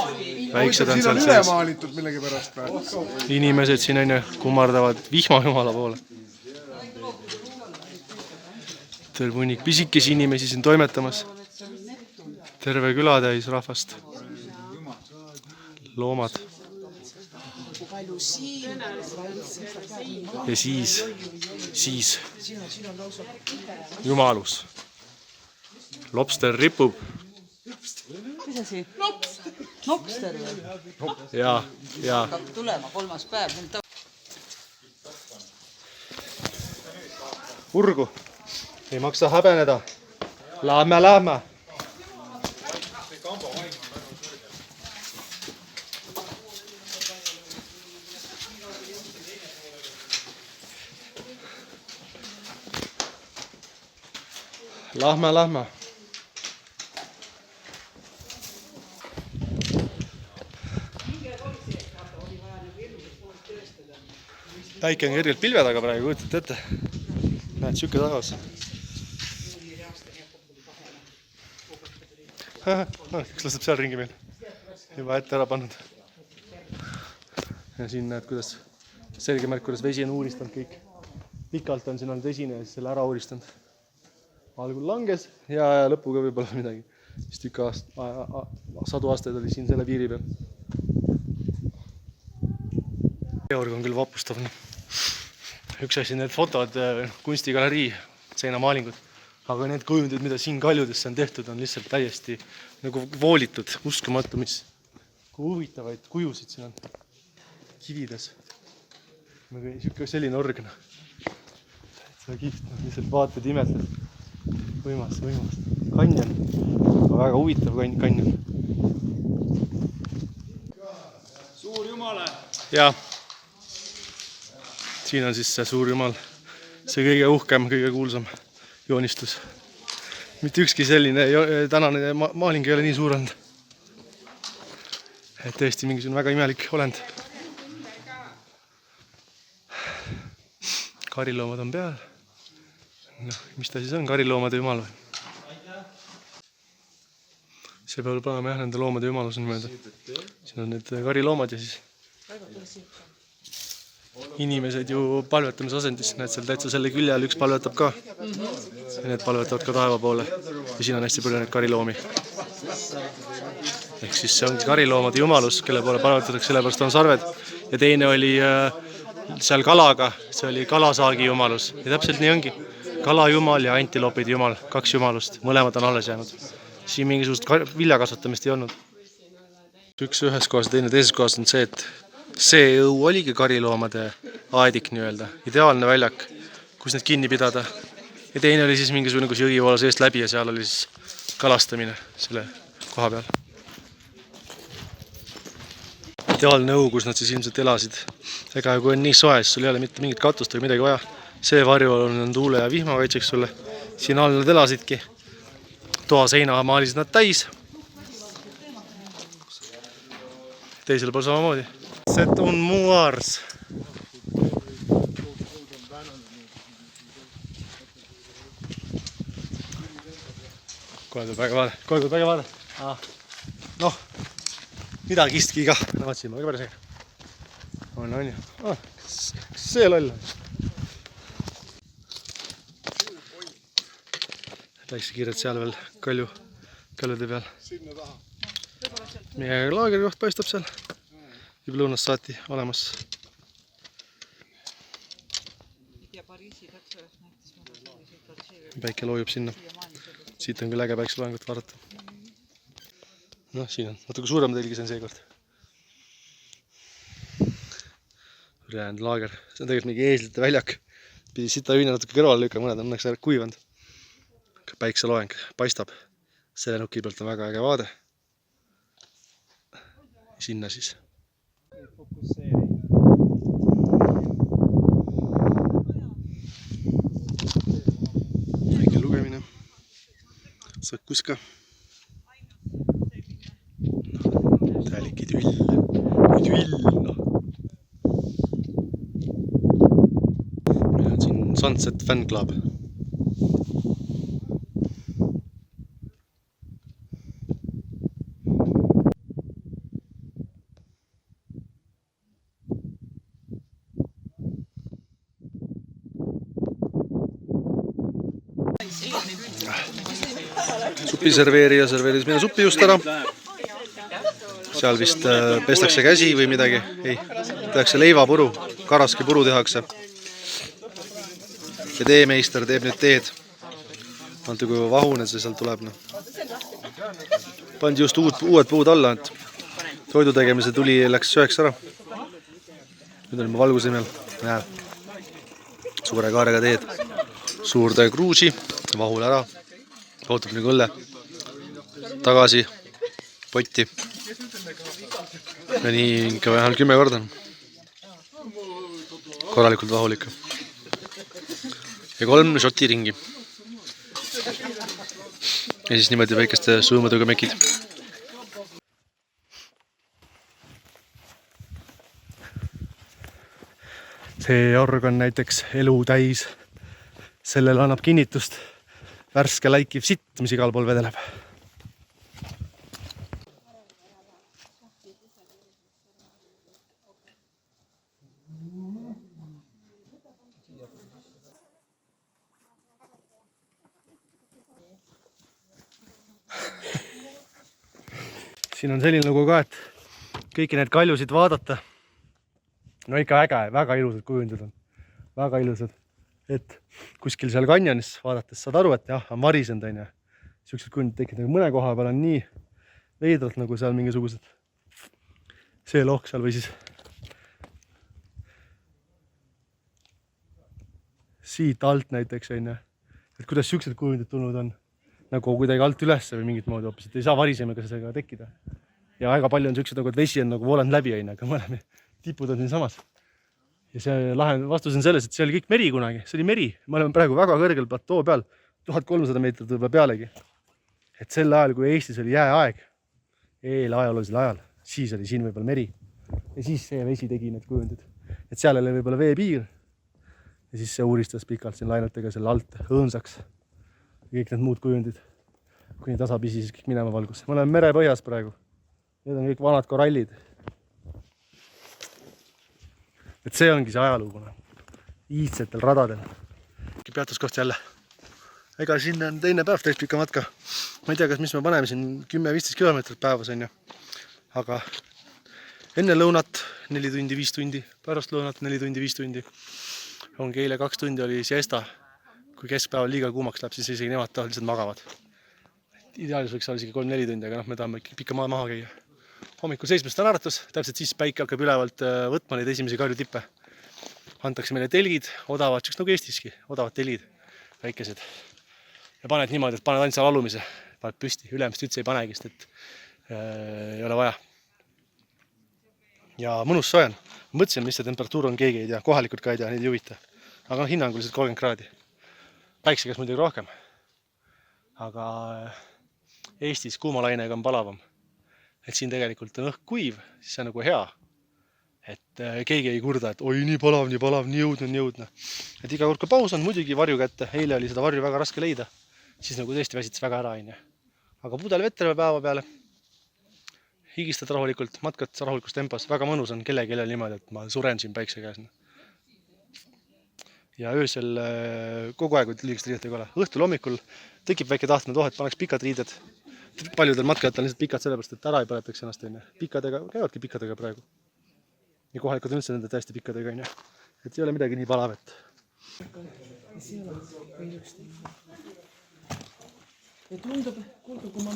Väiksed on seal sees. Inimesed siin on kummardavad vihmajumala poole. Terve hunnik pisikesi inimesi siin toimetamas. Terve külatäis rahvast. Loomad. Ja siis jumalus. Lobster ripub. Mis asi? Lobster või? Ja. Hakkab tulema 3. päev. Urgu. Ei maksa häbeneda. Lähme. Lähme. Päike on kergelt pilve taga praegu, kujutate ette. Näed, siuke tagas. Üks laseb seal ringi meil. Juba ette ära pannud. Ja siin näed, kuidas selge märk, kuidas vesi on uuristanud kõik. Pikalt on siin olnud vesine ja siis selle ära uuristanud. Algul langes ja lõpuga võib-olla midagi. Siis tükk sadu aastaid oli siin selle piiri peal. Georg on küll vapustav. Üks asi need fotod, kunstigalerii, seinamaalingud. Aga need kujundid, mida siin kaljudesse on tehtud, on lihtsalt täiesti nagu voolitud. Uskumatu, mis huvitavaid kujusid siin on kivides. Selline organ. Täitsa kiht, lihtsalt vaatad imetled. Võimast. Kanjon. Väga huvitav kanjon. Suur jumala! Ja. Siin on siis see suur jumal. See kõige uhkem, kõige kuulsam joonistus. Mitte ükski selline tänane maaling ei ole nii suur olnud. Et tõesti mingisugune väga imelik olend. Kariloomad on peal. No, mis ta siis on? Kariloomade jumal või? See peab olema jah, nende loomade jumalus on niimoodi. Siin on need kariloomad ja siis inimesed ju palvetamise asendis. Näed seal täitsa selle külje all üks palvetab ka. Ja need palvetavad ka taeva poole. Ja siin on hästi palju neid kariloomi. Ehk siis see ongi kariloomade jumalus, kelle poole palvetatakse, sellepärast on sarved. Ja teine oli seal kalaga, see oli kalasaagi jumalus. Ja täpselt nii ongi. Kalajumal ja antiloopide jumal, 2 jumalust. Mõlemad on alles jäänud. Siin mingisugust viljakasvatamist ei olnud. Üks ühes kohas ja teine teises kohas on see, et see õu oligi kariloomade aedik nii-öelda. Ideaalne väljak, kus need kinni pidada. Ja teine oli siis mingisugune, kus jõgi voolas eest läbi ja seal oli siis kalastamine selle koha peal. Ideaalne õu, kus nad siis ilmselt elasid. Ega kui on nii soe, siis sul ei ole mitte mingit katust või midagi vaja. See varju on tuule ja vihma kaitseks sulle. Siin all nad elasidki. Toa seina maalisid nad täis. Teisel pool samamoodi. C'est un muars. Kohe tuleb väga vaade. Noh, midagistki ka. Vaatsin, ma ka päris äge. On ju. See loll. Läks kiired seal veel kaljude peal. Meie laagerkoht paistab seal. Juba lõunast saati olemas. Päike loojub sinna. Siit on küll äge päikseloengut vaadata. Noh, siin on natuke suurem telgis on seekord. Ülejäänud laager. See on tegelikult mingi eeslite väljak. Pidi sita hüüne natuke kõrvale lükka, mõned on õnneks ära kuivanud. Päikseloeng paistab. Selle nuki pealt on väga äge vaade. Sinna siis. Väike lugemine. Sõkkus ka. Täielik idüll. Meil on siin Sunset Fan Club. Supiserveerija serveeris meile suppi just ära. Seal vist pestakse käsi või midagi. Ei, tehakse leivapuru, karaskipuru tehakse. Ja teemeister teeb nüüd teed. Vaata kui vahune see sealt tuleb. Pandi just uued puud alla, et toidu tegemise tuli läks sööks ära. Nüüd olime valguse nimel. Suure kaarega teed. Suurde kruusi, vahul ära. Ootab nagu õlle. Tagasi, potti. Ja nii ikka vähemalt 10 korda. Korralikult vahul ikka. Ja 3 šoti ringi. ja siis niimoodi väikeste suumõduga mekid. See org on näiteks elu täis. Sellele annab kinnitust värske läikiv sitt, mis igal pool vedeleb. Siin on selline lugu ka, et kõiki need kaljusid vaadata. No ikka äge, väga ilusad kujundid on. Väga ilusad. Et kuskil seal kanjonis vaadates saad aru, et jah, on varisend on ja siuksed kujundid tekid, nagu mõne koha peal on nii veidralt nagu seal mingisugused see lohk seal või siis siit alt näiteks on ja et kuidas siuksed kujundid tulnud on nagu kuidagi alt üles või mingit moodi hoopis, et ei saa varisemaga sellega tekkida. Ja väga palju on siuksed nagu, et vesi on nagu voolanud läbi on, aga mõlemi tipud on siin samas. Ja see vastus on selles, et see oli kõik meri kunagi, see oli meri. Me oleme praegu väga kõrgel platoo peal, 1300 meetrit võib-olla pealegi. Et sel ajal, kui Eestis oli jääaeg, eelajalolisel ajal, siis oli siin võib-olla meri. Ja siis see vesi tegi need kujundid. Et seal oli võib-olla veepiir. Ja siis see uuristas pikalt siin lainetega selle alt õõnsaks. Ja kõik need muud kujundid, kuni tasapisi siis kõik minema valgus. Me oleme mere põhjas praegu. Need on kõik vanad korallid. Et see ongi see ajalugune. Iidsetel radadel. Peatuskoht jälle. Ega siin on teine päev täis pika matka. Ma ei tea, kas mis me paneme siin 10-15 kilomeetrit päevas on ju. Aga enne lõunat 4 tundi, 5 tundi. Pärast lõunat 4 tundi, 5 tundi. Ongi eile 2 tundi oli siesta. Kui keskpäeval liiga kuumaks läheb, siis isegi nemad tavaliselt magavad. Ideaalis võiks olla isegi 3-4 tundi, aga me tahame pikka maha käia. Hommikul 7 on äratus, täpselt siis päike hakkab ülevalt võtma neid esimesi kaljutippe. Antakse meile telgid, odavad, siuks nagu Eestiski, odavad telgid, väikesed. Ja paned niimoodi, et paned ainult seal alumise, paned püsti, ülemist üldse ei panegi, sest et ei ole vaja. Ja mõnus soe on. Mõtlesin, mis see temperatuur on, keegi ei tea, kohalikud ka ei tea, neid ei huvita. Aga hinnanguliselt 30 kraadi. Päikse käes muidugi rohkem. Aga Eestis kuumalainega on palavam. Et siin tegelikult on õhk kuiv, siis see on nagu hea. Et keegi ei kurda, et oi, nii palav, nii jõudnud. Et iga kord, kui paus on, muidugi varju kätte. Eile oli seda varju väga raske leida. Siis nagu tõesti väsitas väga ära. Aga pudel vettel päeva peale. Higistad rahulikult, matkad rahulikus tempos. Väga mõnus on kellegi niimoodi, et ma suren siin päikse käes. Ja öösel kogu aeg liigist riidet ei ole. Õhtul hommikul tekib väike tahtmine, et paneks pikad riided. Paljudel matkajatel on lihtsalt pikad sellepärast, et ära ei põletaks ennast. Pikadega, käivadki pikadega praegu. Ja kohalikud üldse nende täiesti pikkadega. Et ei ole midagi nii palavet. Ja tundub, kuulge, kui ma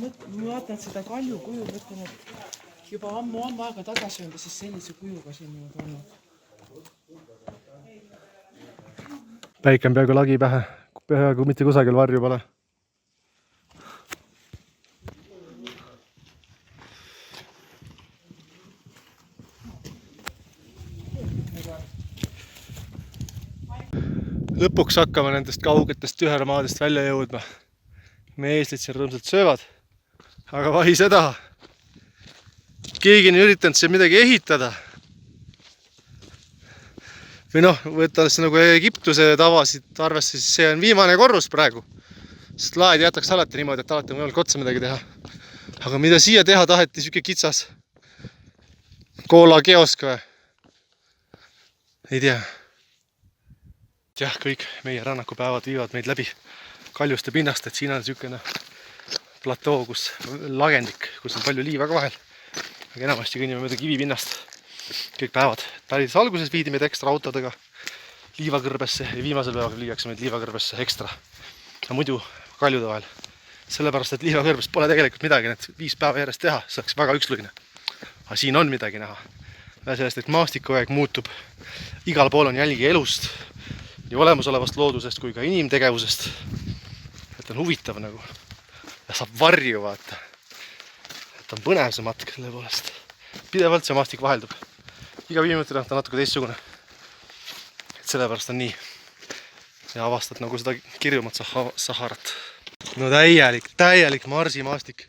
vaatan seda kalju kuju, mõtlen, et juba ammu aega tagasi on siis sellise kujuga siin olnud. Päike on peaaegu lagi pähe, peaaegu mitte kusagil varju pole. Lõpuks hakkame nendest kaugetest tühermaadest välja jõudma. Me eeslid siin rõõmsalt söövad, aga vahi seda. Keegi on üritanud siin midagi ehitada. Või noh, võttes nagu Egiptuse tavasid arvesse, siis see on viimane korrus praegu. Sest laed jätaks alati niimoodi, et alati on võimalik otsa midagi teha. Aga mida siia teha taheti, siuke kitsas koola keosk või? Ei tea. Jah, kõik meie rannakupäevad viivad meid läbi kaljuste pinnast, et siin on siukene platoo, kus lagendik, kus on palju liiva ka vahel. Aga enamasti kõnnime mööda kivipinnast kõik päevad. Päris alguses viidi meid ekstra autodega liivakõrbesse ja viimasel päeval liiakse meid liivakõrbesse ekstra. Ja muidu kaljude vahel. Sellepärast, et liivakõrbes pole tegelikult midagi, need 5 päeva järjest teha, see oleks väga ükslugine. Aga siin on midagi näha. Ja sellest, et maastikuaeg muutub. Igal pool on jälgi elust. Nii olemasolevast loodusest kui ka inimtegevusest. Et on huvitav nagu. Ja saab varju vaata. Et on põnev see matk selle poolest. Pidevalt see maastik vaheldub. Iga 5 minutit on natuke teistsugune. Et sellepärast on nii. Ja avastad nagu seda kirjumat Saharat. No täielik marsimaastik.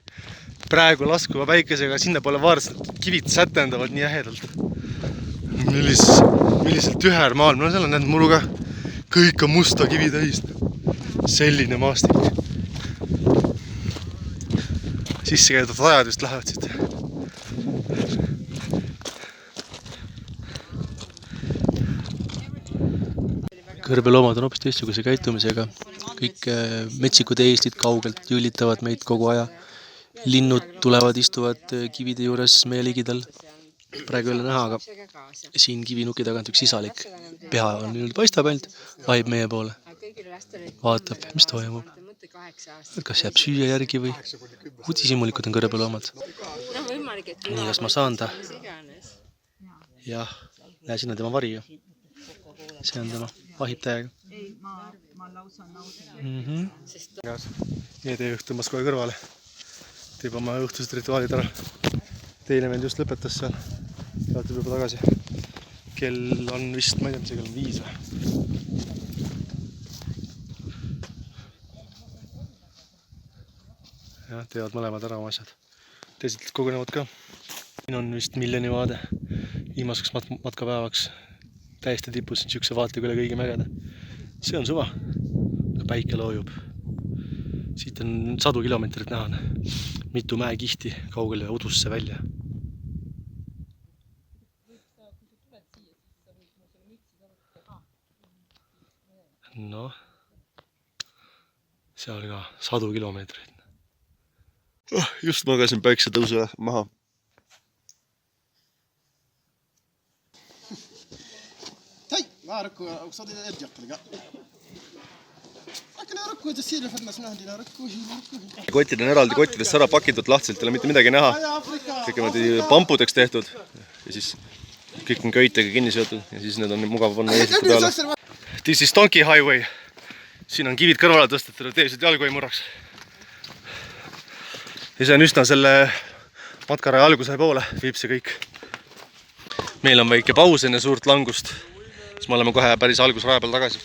Praegu laskuva päikesega sinna poole vaadates kivid sätendavad nii ähedalt. Milliselt tüher maal. No seal on näinud muru ka. Kõik on musta kivi täis. Selline maastik. Sisse käidud rajad just lähevad siit. Kõrbeloomad on hoopis teistsuguse käitumisega. Kõik metsikud eeslid kaugelt jõllitavad meid kogu aja. Linnud tulevad, istuvad kivide juures meie ligidal. Praegu ei ole näha, aga siin kivinuki tagant üks sisalik. Pea on nüüd paistab ainult, vahib meie poole. Vaatab, mis toimub. Kas jääb süüa järgi või uudishimulikud on kõrbeloomad. Nii, kas ma saan ta? Jah, näe, siin on tema vari ju. See on tema, vahib täiega. Meie teejuht tõmbas kohe kõrvale. Teeb oma õhtused rituaalid ära. Teine vend just lõpetas seal. Jaatub juba tagasi. Kell on vist, ma ei tea, mis see kell on 5 või? Jah, teevad mõlemad ära oma asjad. Teised kogunevad ka. Siin on vist miljoni vaade. Viimaseks matkapäevaks. Täiesti tipus niisuguse vaatega üle kõigi mägede. See on suva. Päike loojub. Siit on 100 kilomeetrit näha. Mitu mäekihti kaugele udusse välja. Noh. Seal ka 100 kilomeetrit. Just magasin päiksetõusu maha. Kotid on eraldi kottidest ära pakitud lahtiselt, ei ole mitte midagi näha. Kõik on pampudeks tehtud ja siis kõik on köitega kinni seotud ja siis need on mugav panna eesiku peale. This is Donkey Highway. Siin on kivid kõrvale tõstetud, et eesid jalgu ei murraks. Ja see on üsna selle matkaraja alguse poole, viib see kõik. Meil on väike paus enne suurt langust. Siis me oleme kohe päris algusraja peal tagasi.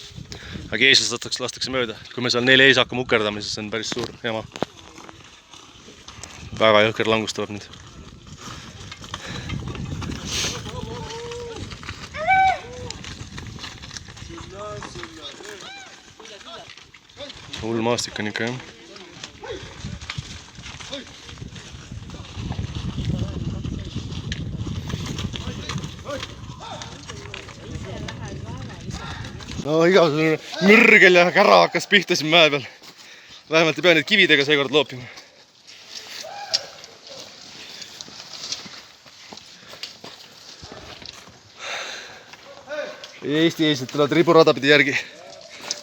Aga eeslased lastakse mööda. Kui me seal 4 ees hakkame ukerdama, siis on päris suur jama. Väga jõhker langus tuleb nüüd. Hull maastik on ikka, jah. No igasugune mürgel ja kära hakkas pihta siin mäe peal. Vähemalt ei pea neid kividega seekord loopima. Eesti eesliid tulevad riburada pidi järgi.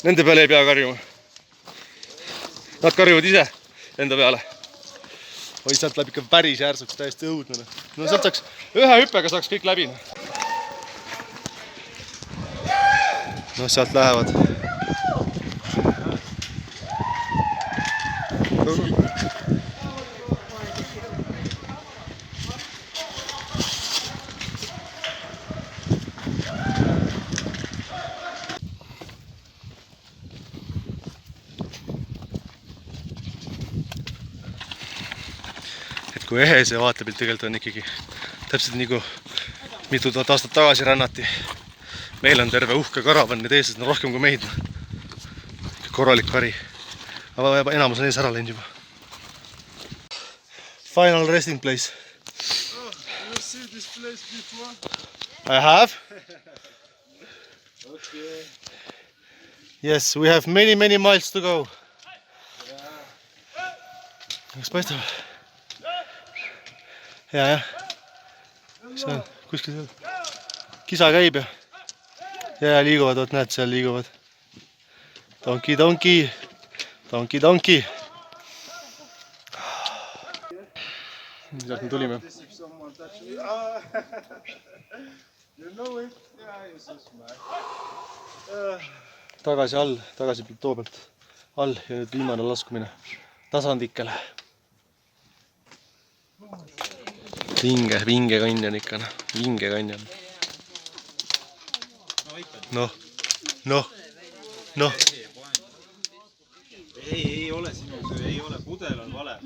Nende peale ei pea karjuma. Nad karjuvad ise enda peale. Oi, sealt läheb ikka päris järsuks, täiesti õudne. No sealt saaks, ühe hüppega saaks kõik läbi. No sealt lähevad. Et kui ehe see vaatepilt tegelikult on ikkagi täpselt nii kui mitu tuhat aastat tagasi rännati. Meil on terve uhke karavan, need eeslased on rohkem kui meid. Korralik kari. Aga enamus on ees ära läinud juba. Final resting place. Oh, you see this place before? I have. Okay. Yes, we have many miles to go. Kas paistab? Ja. See on kuskil seal. Kisa käib ja. Ja liiguvad, oot näed, seal liiguvad. Donki. Sealt me tulime. Tagasi all, tagasi platoo pealt. All ja nüüd viimane laskumine tasandikele. Vinge kanjon ikka, vinge kanjon. Noh. Ei ole sinu. pudel on vale.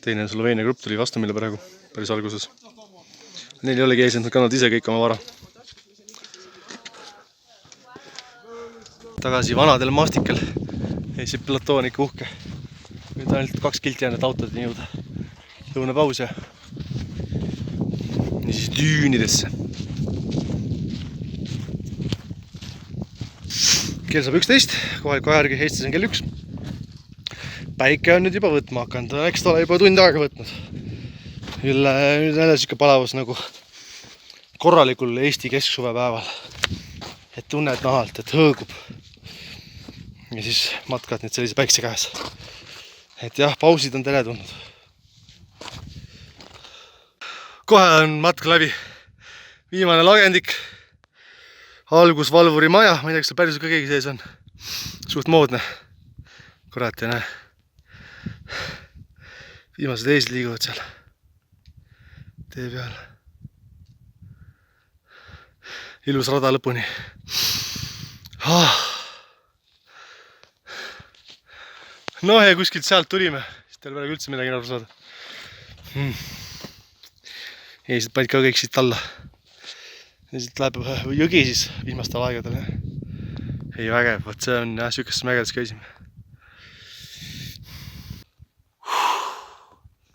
Teine Sloveenia grupp tuli vastu meile praegu, päris alguses. Neil ei olegi ees, nad kannavad ise kõik oma vara. Tagasi vanadel maastikel. Eesib platoon ikka uhke. Nüüd ainult 2 kilti jäänud autod ei jõuda. Lõunapaus ja siis düünidesse. Kell saab 11, kohaliku aja järgi Eestis on kell 1. Päike on nüüd juba võtma hakanud, eks ta ole juba tund aega võtnud. Nüüd jälle siuke palavus nagu korralikul Eesti kesksuvepäeval. Et tunned nahalt, et hõõgub. Ja siis matkad nüüd sellise päikse käes. Et jah, pausid on teretulnud. Kohe on matk läbi. Viimane lagendik. Algusvalvuri maja, ma ei tea, kas seal päris ka keegi sees on. Suht moodne. Kurat ei näe. Viimased eeslid liiguvad seal tee peal. Ilus rada lõpuni. No ja kuskilt sealt tulime. Siis teil praegu üldse midagi aru saada. Eesed panid ka kõik siit alla. Ja siit läheb jõgi siis viimastel aegadel. Ei vägev, võt see on jah, sükestes mägedes käisime.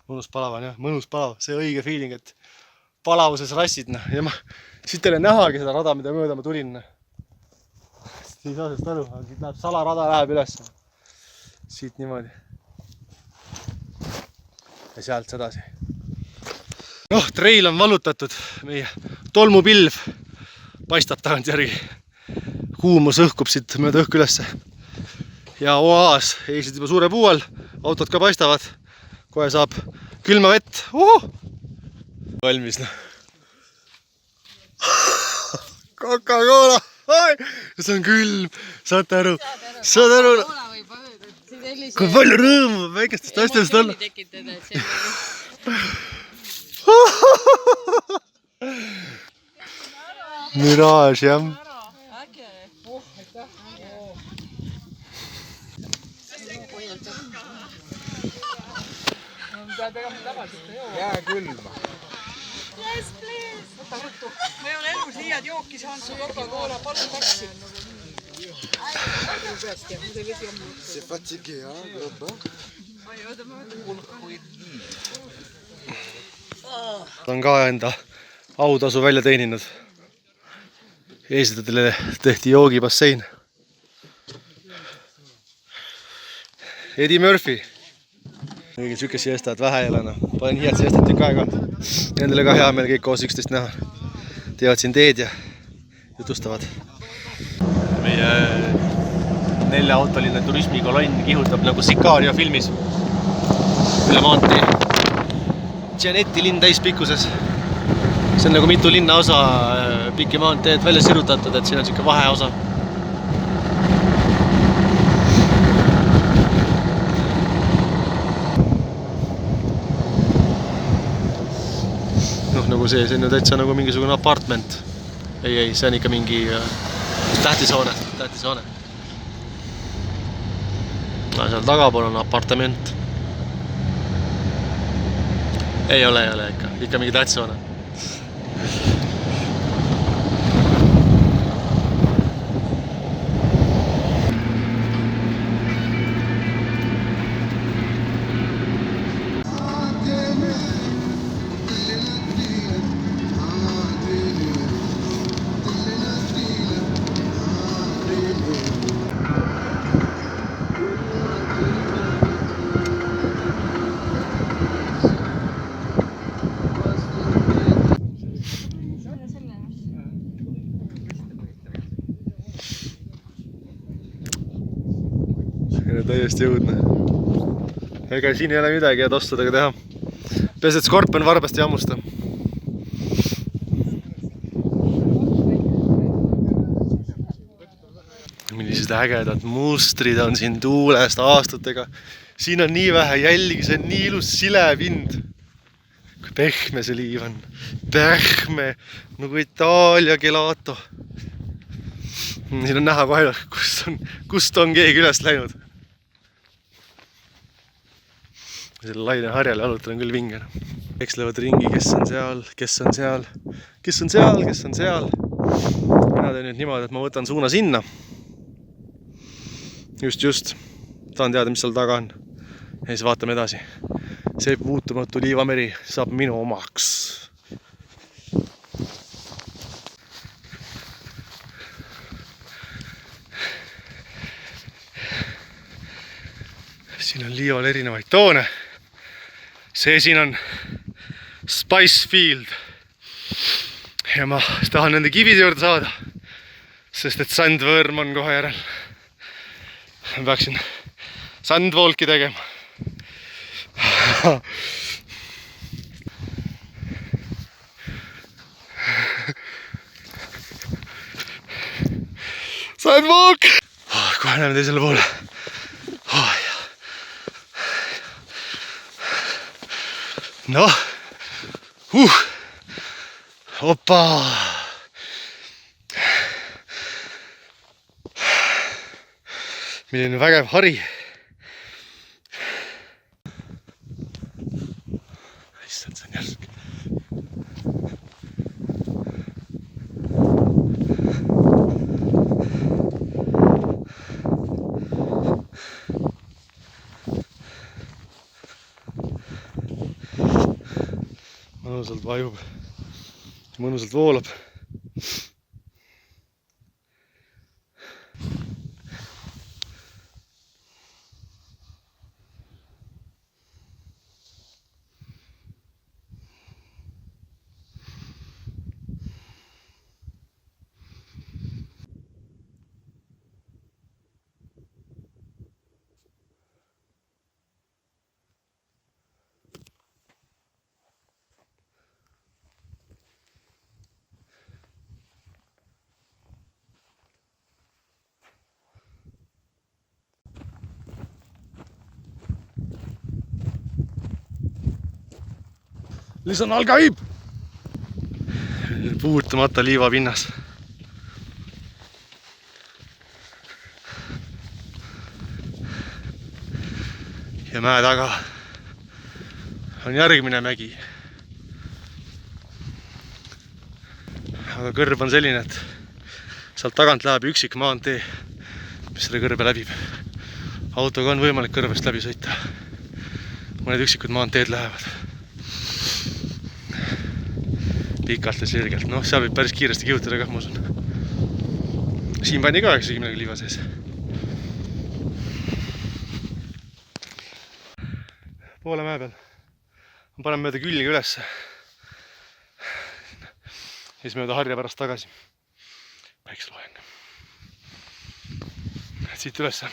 Mõnus palav on jah, mõnus palav. See õige feeling, et palavuses rassid. Ja ma siit ei ole nähagi seda rada, mida mööda ma tulin. Ei saa sellest aru, aga siit läheb salarada läheb üles. Siit niimoodi. Ja sealt sedasi. Noh, treil on vallutatud. Meie tolmupilv paistab tagant järgi. Kuumus õhkub siit mööda õhku ülesse. Ja oaas, eesid juba suure puu all. Autod ka paistavad. Kohe saab külma vett. Valmis. Coca-Cola. See on külm. Saate aru? Saate aru? Kui palju rõõmu väikestest asjadest olla. Miraaž, jah. Jää külma. Yes, please. Võta ruttu. Ma ei ole elus nii head jooki saanud, su Coca-Cola, palun taksi. C'est fatigué, hein, là-bas. Ta on ka enda autasu välja teeninud. Eestidele tehti joogibassein. Eddie Murphy. Kõigil sükes siestad vähe ei ole. Panen head siestad tükk aega. Nendele ka hea meil kõik koos üksteist näha. Teevad siin teed ja jutustavad. Meie 4-autoline turismikolonn kihutab nagu Sicario filmis. Üle maantee. Gianetti linn täispikkuses. See on nagu mitu linnaosa pikki maanteed välja sirutatud, et siin on siuke vaheosa. Noh, nagu see on ju täitsa nagu mingisugune apartment. Ei, see on ikka mingi tähtishoone. Seal tagapool on apartament. Ei ole ikka mingi tähtshoone. Täiesti jõudne. Ega siin ei ole midagi head ostadega teha. Peas, et skorpion varbast ei hammusta. Millised ägedad mustrid on siin tuulest aastatega. Siin on nii vähe jälgi, see on nii ilus silepind. Kui pehme see liiv on. Pehme, nagu Itaalia gelato. Siin on näha kohe, kust on keegi üles läinud. selle laine harjal jalutan küll vinge. Ekslevad ringi, kes on seal, kes on seal, kes on seal, kes on seal. Mina teen nüüd niimoodi, et ma võtan suuna sinna. Just. Tahan teada, mis seal taga on. Ja siis vaatame edasi. See puutumatu liivameri saab minu omaks. Siin on liival erinevaid toone. See siin on Spicefield. Ja ma tahan nende kivide juurde saada, sest et sandvõrm on kohe järel. Ma peaksin sandvolki tegema. Sandvolk! Kohe näeme teisele poole. Noh, opa! Milline vägev hari. Issand, see on järsk. Mõnusalt vajub, mõnusalt voolab. Lisan all käib! Puutumata liivapinnas. Ja mäe taga on järgmine mägi. Aga kõrb on selline, et sealt tagant läheb üksik maantee, mis selle kõrbe läbib. Autoga on võimalik kõrbest läbi sõita. Mõned üksikud maanteed lähevad. Pikalt ja sirgelt. Noh, seal võib päris kiiresti kihutada kah, ma usun. Siin pani ka 90 liiva sees. Poole mäe peal. Ma panen mööda külge üles. Siis mööda harja pärast tagasi. Päikseloojang. Siit üles.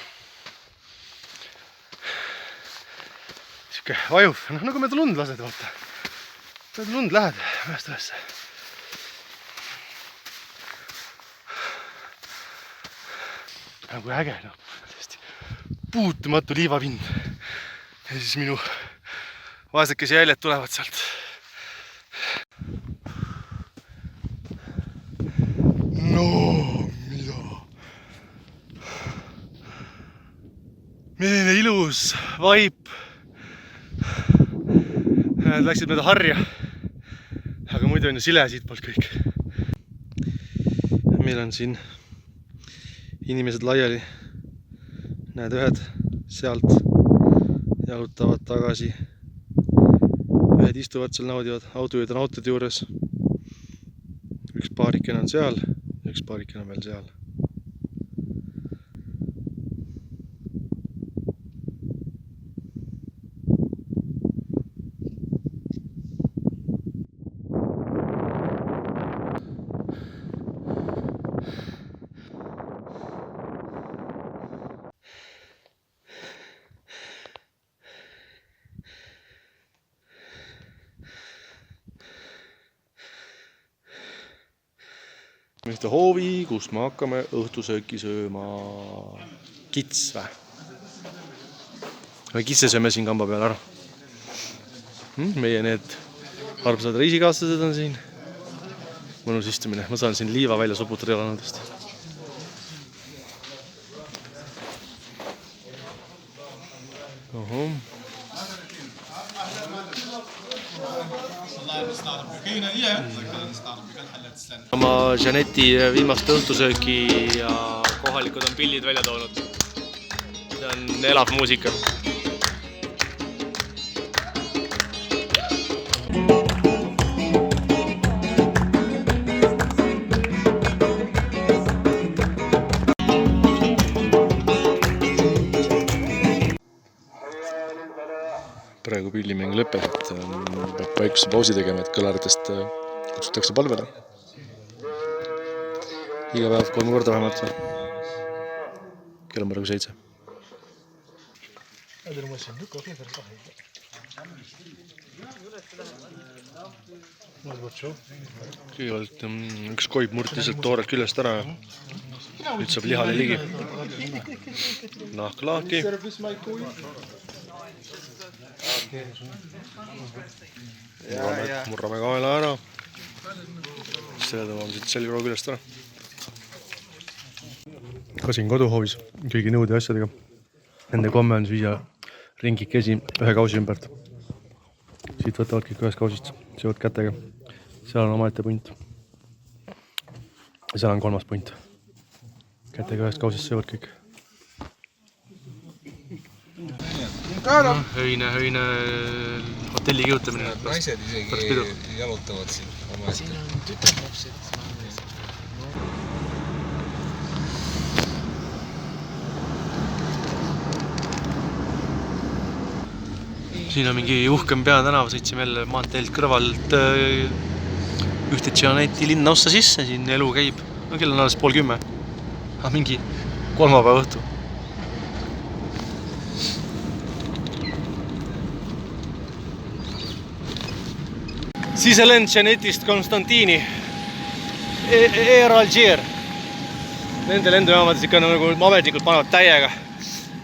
Siuke vajuv. Noh, nagu mööda lund lased, vaata. Mööda lund lähed mööst üles. Nagu äge, noh. Puutumatu liivapind. Ja siis minu vaesekesi jäljed tulevad sealt. No, mida? Milline ilus vaip. Nad läksid mööda harja. Aga muidu on ju sile siit poolt kõik. Meil on siin inimesed laiali. Näed, ühed sealt jalutavad tagasi. Ühed istuvad seal, naudivad. Autojuhid on autode juures. Üks paarikene on seal. Üks paarikene on veel seal. Ühte hoovi, kus me hakkame õhtusööki sööma. Kits või? Me kitse sööme siin kamba peal ära. Meie need armsad reisikaaslased on siin. Mõnus istumine. Ma saan siin liiva välja soputada jalanudest. Oho. oma Jeanetti viimast õhtusööki ja kohalikud on pillid välja toonud. See on elav muusika. Praegu pillimäng lõpeb, et peab väikese pausi tegema, et kõlaritest kutsutakse palvele. Iga päev 3 korda vähemalt. Kell on praegu 7. Kõigepealt üks koib murti lihtsalt toored küljest ära ja nüüd saab lihale ligi. Nahk lahki. Murrame kaela ära. Selle tõmbame siit selgroo küljest ära. Kasin koduhoovis kõigi nõude asjadega. Nende komme on viia ringikesi ühe kausi ümbert. Siit võtavad kõik ühest kausist, seovad kätega. Seal on omaette punt. Ja seal on 3. punt. Kätega ühest kausist seovad kõik. Öine hotelli kihutamine. Naised isegi jalutavad siin. Siin on tütarlapsed. Siin on mingi uhkem peatänav, sõitsime jälle maanteelt kõrvalt ühte Jeanetti linnaossa sisse, siin elu käib. No kell on alles 9:30, aga mingi kolmapäeva õhtu. Siselend Jeanetist Konstantini, Air Algier. Nende lendujaamades ikka nagu ametlikult panevad täiega.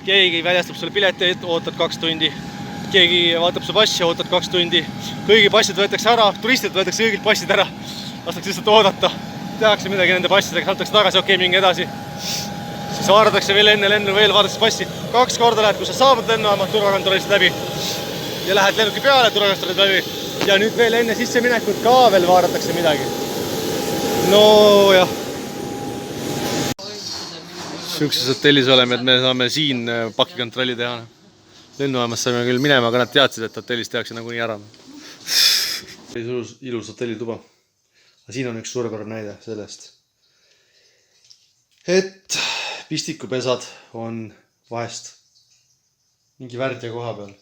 Keegi väljastab sulle pileti, ootad 2 tundi. Keegi vaatab su passi, ootad 2 tundi. Kõigi passid võetakse ära, turistid võetakse kõigilt passid ära. Lastakse lihtsalt oodata. Tehakse midagi nende passidega, antakse tagasi, okei, mingi edasi. Siis vaadatakse veel enne lennu, veel vaadatakse passi. 2 korda lähed, kui sa saabud lennujaama, turvakontrollist läbi. Ja lähed lennuki peale, turvakontrollist läbi. Ja nüüd veel enne sisseminekut ka veel vaadatakse midagi. No jah. Sükses hotellis oleme, et me saame siin pakikontrolli teha. Lennuajamast saime küll minema, aga nad teadsid, et hotellis tehakse nagunii ära. Ilus hotellituba. Aga siin on üks suurepärane näide sellest, et pistikupesad on vahest mingi värdja koha peal.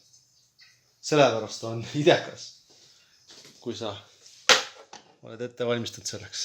Sellepärast on idekas, kui sa oled ette valmistatud selleks.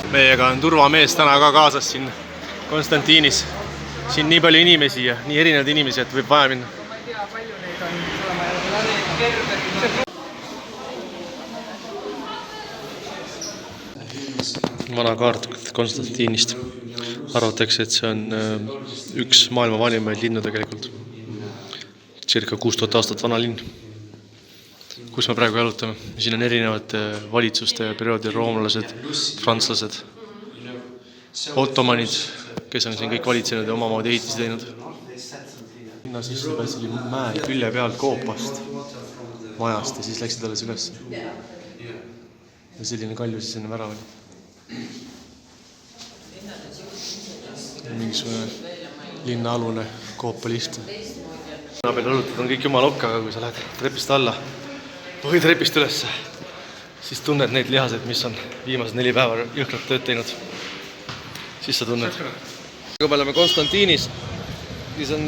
Meiega on turvamees täna ka kaasas siin Konstantinis. Siin nii palju inimesi ja nii erinevaid inimesi, et võib vaja minna. Ma ei tea, palju neid on. Vana kaart Konstantinist. Arvatakse, et see on üks maailma vanimaid linnu tegelikult. Circa 6000 aastat vana linn, kus me praegu jalutame. Siin on erinevad valitsuste perioodil roomlased, prantslased, ottomanid, kes on siin kõik valitsenud ja omamoodi ehitisi teinud. Linna sisse pääsili mäe külje pealt koopast majast ja siis läksid alles üles. Ja selline kalju siis enne värava oli. Mingisugune linnaalune koopalift. Peal õlutad on kõik jumala okka, aga kui sa lähed trepist alla või trepist üles, siis tunned neid lihaseid, mis on viimased 4 päeva jõhkrat tööd teinud. Siis sa tunned. Kui me oleme Konstantinis, siis on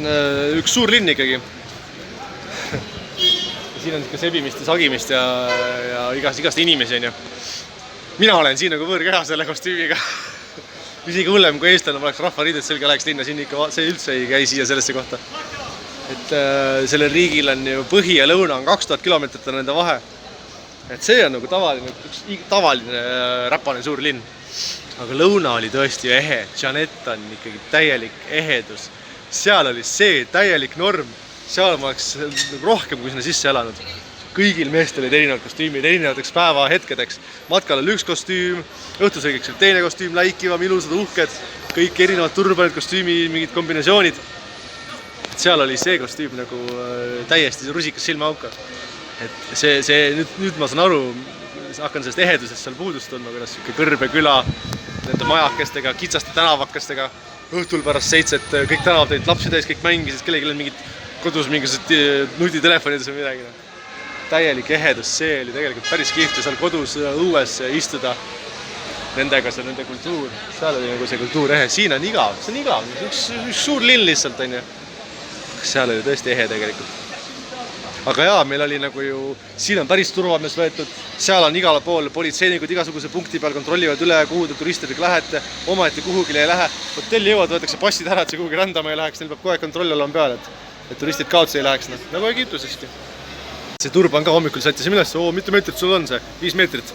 üks suur linn ikkagi. Siin on ikka sebimist ja sagimist ja igast inimesi on ju. Mina olen siin nagu võõrkeha selle kostüümiga. isegi hullem kui eestlane, ma oleks rahvariided selga, läheks linna, siin ikka see üldse ei käi siia sellesse kohta. Et sellel riigil on ju põhi ja lõuna on 2000 kilomeetrit on nende vahe. Et see on nagu tavaline räpane suur linn. Aga lõuna oli tõesti ehe. Janet on ikkagi täielik ehedus. Seal oli see täielik norm. Seal ma oleks rohkem kui sinna sisse elanud. Kõigil meestel olid erinevad kostüümid, erinevateks päeva hetkedeks. Matkal oli üks kostüüm, õhtusõigeks oli teine kostüüm, läikivam, ilusad, uhked, kõik erinevad turbanid, kostüümi, mingid kombinatsioonid. Seal oli see kostüüm nagu täiesti rusikas silmaauka. Et nüüd ma saan aru, hakkan sellest ehedusest seal puudust tundma, kuidas kõrbe küla nende majakestega, kitsaste tänavakestega, õhtul pärast 7, kõik tänavad olid lapsi täis, kõik mängisid, kellegi oli mingid kodus mingisugused nutitelefonides või midagi. Täielik ehedus, see oli tegelikult päris kihvt seal kodus õues istuda nendega, see nende kultuur. Seal oli nagu see kultuur ehe. Siin on igav, see on igav, üks suur linn lihtsalt on ju. Seal oli tõesti ehe tegelikult. Aga jaa, meil oli nagu ju, siin on päris turvamees võetud, seal on igale pool politseinikud igasuguse punkti peal kontrollivad üle, kuhu te turistidega lähete, omaette kuhugile ei lähe. Hotelli jõuad, võetakse passid ära, et see kuhugi rändama ei läheks, neil peab kohe kontrolli olema peal, et turistid kaotsi ei läheks. Nagu Egiptuseski. See turban ka hommikul sättisime üles, mitu meetrit sul on see? 5 meetrit.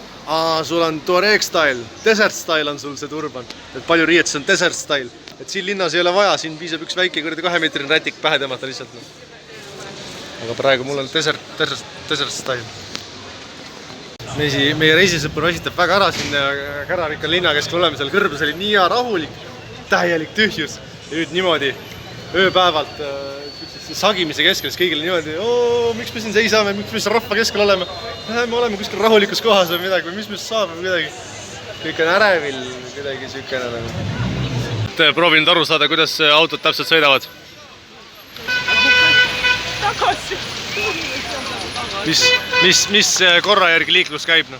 Sul on Tuareg style, desert style on sul see turban. Et palju riietus on desert style. Et siin linnas ei ole vaja, siin piisab üks väike 2 meetrini rätik pähe tõmmata lihtsalt. Aga praegu mul on desert style. Meie reisisõpur esitab väga ära siin Kärarikka linna keskel oleme seal kõrbes oli nii hea rahulik, täielik tühjus. Ja nüüd niimoodi ööpäevalt sagimise keskel, siis kõigile niimoodi, miks me siin seisame, miks me siin rahva keskel oleme. Me oleme kuskil rahulikus kohas või midagi, või mis me saab või midagi. Kõik on ärevil, kuidagi sükene nagu. Proovin aru saada, kuidas autod täpselt sõidavad. Tagasi. Mis korra järgi liiklus käib?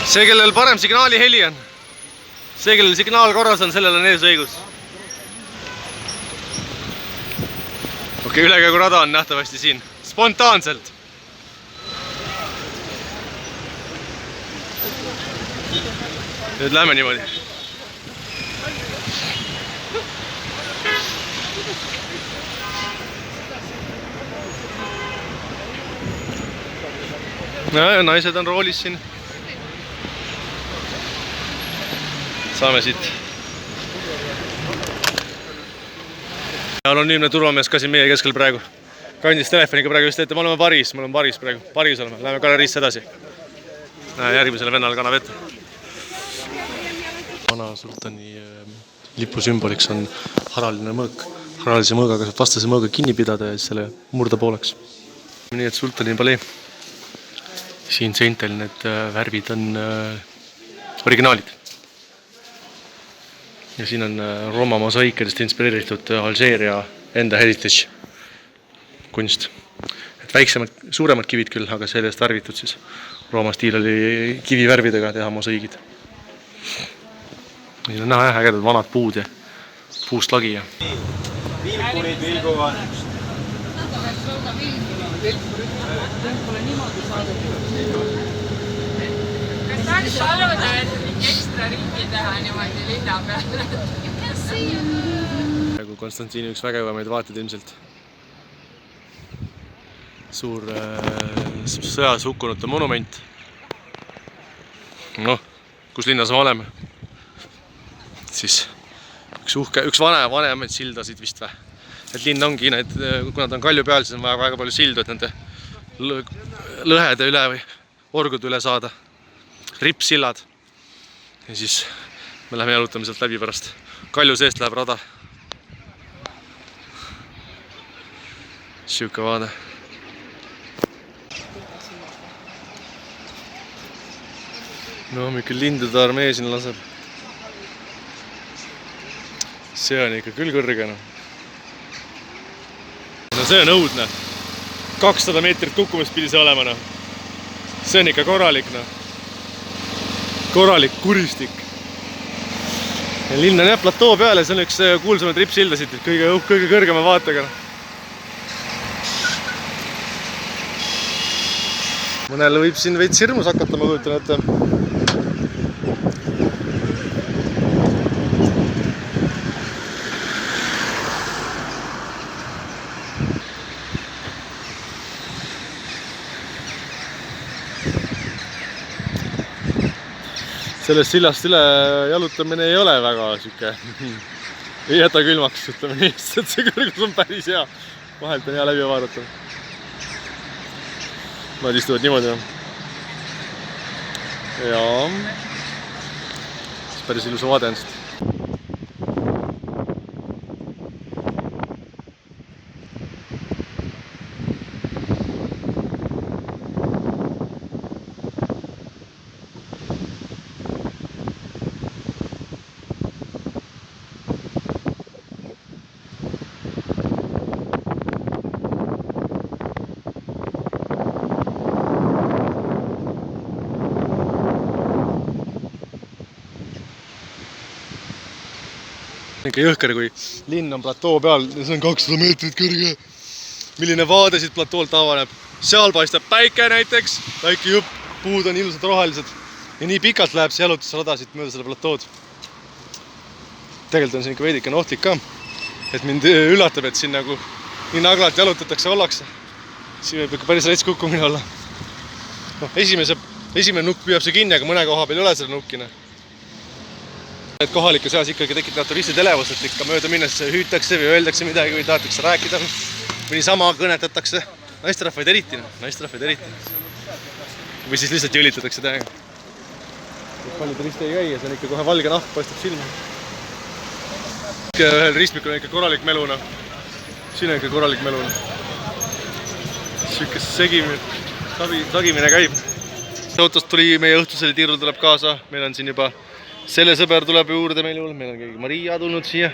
See, kellel parem signaali heli on. See, kellel signaal korras on, sellel on eesõigus. Okei, ülekäigurada on nähtavasti siin. Spontaanselt. Nüüd lähme niimoodi. Ja naised on roolis siin. Saame siit. Anonüümne turvamees ka siin meie keskel praegu. Kandis telefoniga praegu just ette, me oleme Paris praegu. Paris oleme, läheme galeriisse edasi. Järgmisele vennale kannab ette. Vana sultani lipusümboliks on haraline mõõk. Haralise mõõgaga saab vastase mõõga kinni pidada ja selle murda pooleks. Nii et sultani palee. Siin seintel need värvid on originaalid. Ja siin on Rooma mosaikadest inspireeritud Alžeeria enda heritage kunst. Et väiksemad, suuremad kivid küll, aga sellest värvitud siis. Rooma stiil oli kivivärvidega teha mosaigid. Siin on näha ägedad vanad puud ja puust lagi. Vilkurid vilguvad. Kas saaks paluda, et ekstra ringi teha niimoodi linna peale? Praegu Konstantini üks vägevamaid vaated ilmselt. Suur sõjas hukkunute monument. Kus linnas me oleme? Siis üks vanemaid sildasid vist või. Et linn ongi, kuna ta on kalju peal, siis on vaja väga palju sildu, et nende lõhede üle või orgude üle saada. Rippsillad. Ja siis me läheme jalutame sealt läbi pärast. Kalju seest läheb rada. Siuke vaade. No, mikkel lindude armee siin laseb. See on ikka küll kõrge. No see on õudne. 200 meetrit kukkumist pidi see olema. See on ikka korralik. Korralik kuristik. Ja linn on jah platoo peale, see on üks kuulsamaid rippsildasid, kõige kõrgema vaatega. Mõnel võib siin veits hirmus hakata, ma kujutan ette. sellest sillast üle jalutamine ei ole väga siuke ei jäta külmaks, ütleme nii, sest see kõrgus on päris hea. Vahelt on hea läbi vaadata. Nad istuvad niimoodi. Ja päris ilus vaade on seda. Ikka jõhker, kui linn on platoo peal, see on 200 meetrit kõrge. Milline vaade siit platoolt avaneb. Seal paistab päike näiteks, väike jupp, puud on ilusad rohelised. Ja nii pikalt läheb see jalutusrada siit mööda seda platood. Tegelikult on siin ikka veidikene ohtlik ka. Et mind üllatab, et siin nagu nii naglalt jalutatakse ollakse. Siin võib ikka päris rets kukkumine olla. No, esimene nukk püüab see kinni, aga mõne koha peal ei ole seda nukkine. Et kohalike seas ikkagi tekitab turistid elevust, et ikka mööda minnes hüütakse või öeldakse midagi või tahetakse rääkida või niisama kõnetatakse. Naisterahvaid eriti. Või siis lihtsalt jõlitatakse täiega. Palju turiste ei käi ja see on ikka kohe valge nahk paistab silma. Ühel ristmikul on ikka korralik meluna. Siin on ikka korralik meluna. Sükest sagimine käib. Autost tuli meie õhtusel tiirul tuleb kaasa. Meil on siin juba selle sõber tuleb juurde meil juurde, meil on keegi Maria tulnud siia.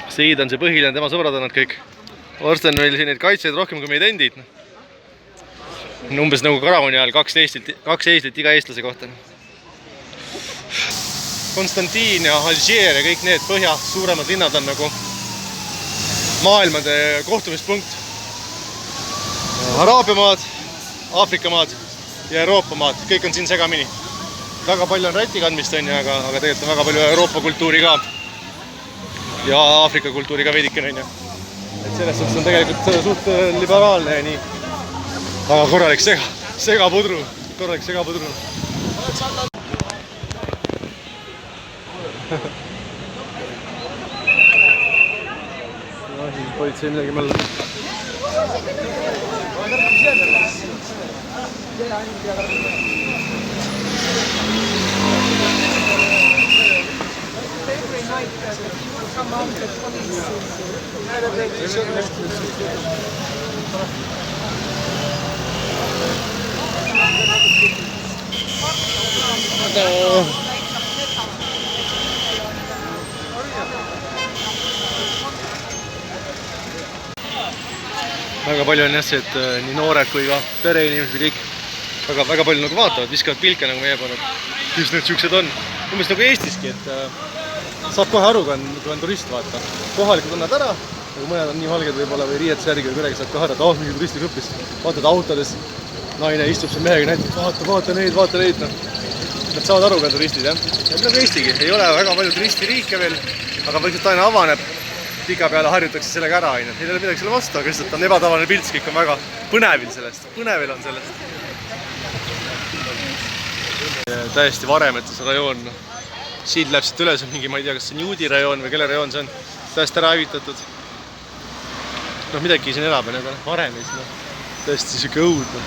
Seid on see põhiline, tema sõbrad on nad kõik. Varsti on meil siin neid kaitsjaid rohkem kui meid endid. Umbes nagu karavani ajal 2 eeslit iga eestlase kohta. Konstantin ja Algier ja kõik need põhja suuremad linnad on nagu maailmade kohtumispunkt. Araabia maad, Aafrika maad ja Euroopa maad, kõik on siin segamini. Väga palju on räti kandmist, aga tegelikult on väga palju Euroopa kultuuri ka. Ja Aafrika kultuuri ka veidikene. Et selles suhtes on tegelikult suht liberaalne ja nii. Aga korralik segapudru. Korralik segapudru. No siis politsei midagi mõelda. Väga palju on jah see, et nii noored kui ka pereinimesed kõik väga palju nagu vaatavad, viskavad pilke nagu meie poole. Kus need siuksed on? Umbes nagu Eestiski, et saab kohe aru, kui on turist vaata. Kohalikud on nad ära, nagu mõned on nii valged võib-olla või riietus järgi või kuidagi saad kohe ära, et mingi turistigrupis. Vaatad autodes, naine istub siin mehega näiteks, vaata neid. Nad saavad aru ka turistid, jah. Ja nagu Eestigi, ei ole väga palju turistiriike veel, aga vaikselt aina avaneb. Pika peale harjutakse sellega ära, neil ei ole midagi selle vastu, aga lihtsalt on ebatavaline pilt, kõik on väga põnevil on sellest. Täiesti varemetes rajoon. Siit läheb siit üles mingi, ma ei tea, kas see on Juudi rajoon või kelle rajoon see on. Täiesti ära hävitatud. No midagi siin elab, aga varemis. Täiesti siuke õudne.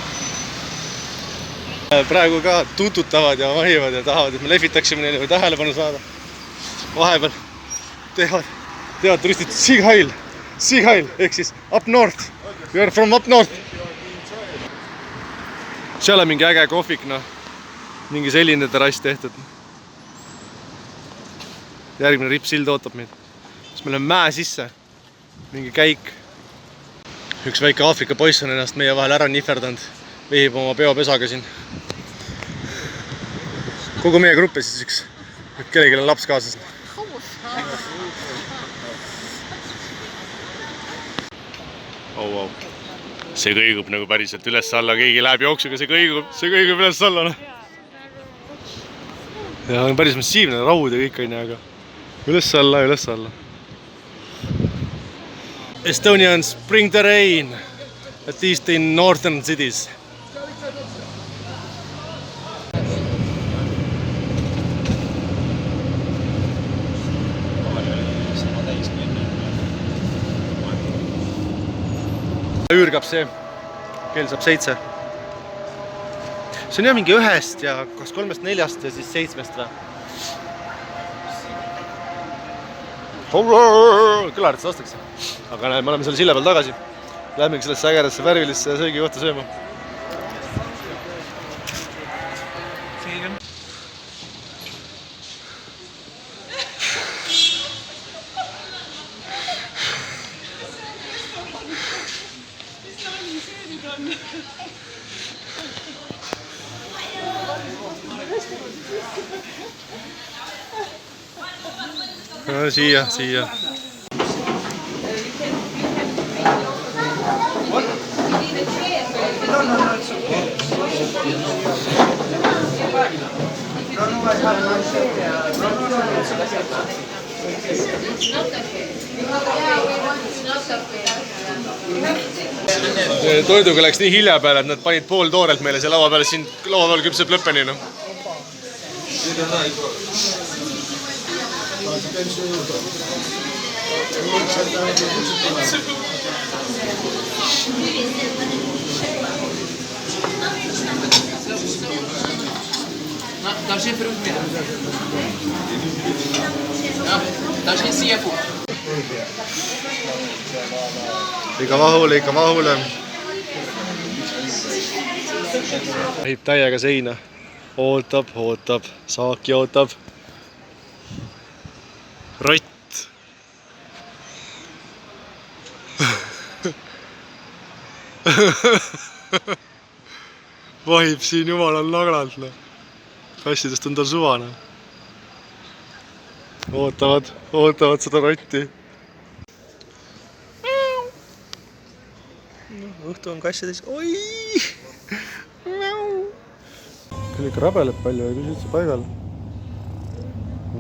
Praegu ka tututavad ja vahivad ja tahavad, et me lehvitaksime neile või tähelepanu saada. Vahepeal teevad turistid Sieg Heil, ehk siis up north. We are from up north. Seal on mingi äge kohvik, mingi selline terrass tehtud. Järgmine rippsild ootab meid. Siis meil on mäe sisse, mingi käik. Üks väike Aafrika poiss on ennast meie vahel ära nihverdanud, vehib oma peopesaga siin. Kogu meie gruppi siis üks, kellelgi on laps kaasas. Oh. See kõigub nagu päriselt üles-alla, keegi läheb jooksuga, see kõigub üles-alla. Ja on päris massiivne, raud ja kõik on, aga üles-alla. Estonians bring the rain, at least in northern cities. Üürgab see. Kell saab 7. See on jah mingi 1 ja kas 3, 4 ja siis 7 või? Kõlarit seda ostakse. Aga näe, me oleme selle silla peal tagasi. Lähmegi sellesse ägedasse värvilisse söögikohta sööma. No, siia. Toiduga läks nii hilja peale, et nad panid pool toorelt meile see laua peale, siin laua peal küpseb lõppeni. No. Liika mahule. Ehib täiega seina. Ootab, saaki ootab. Rott. Vahib siin jumalal naglalt. Kassidest on tal suvane. Ootavad seda rotti. Õhtu on kassides. Oi! Küll ikka rabeleb palju, ei püsi üldse paigal.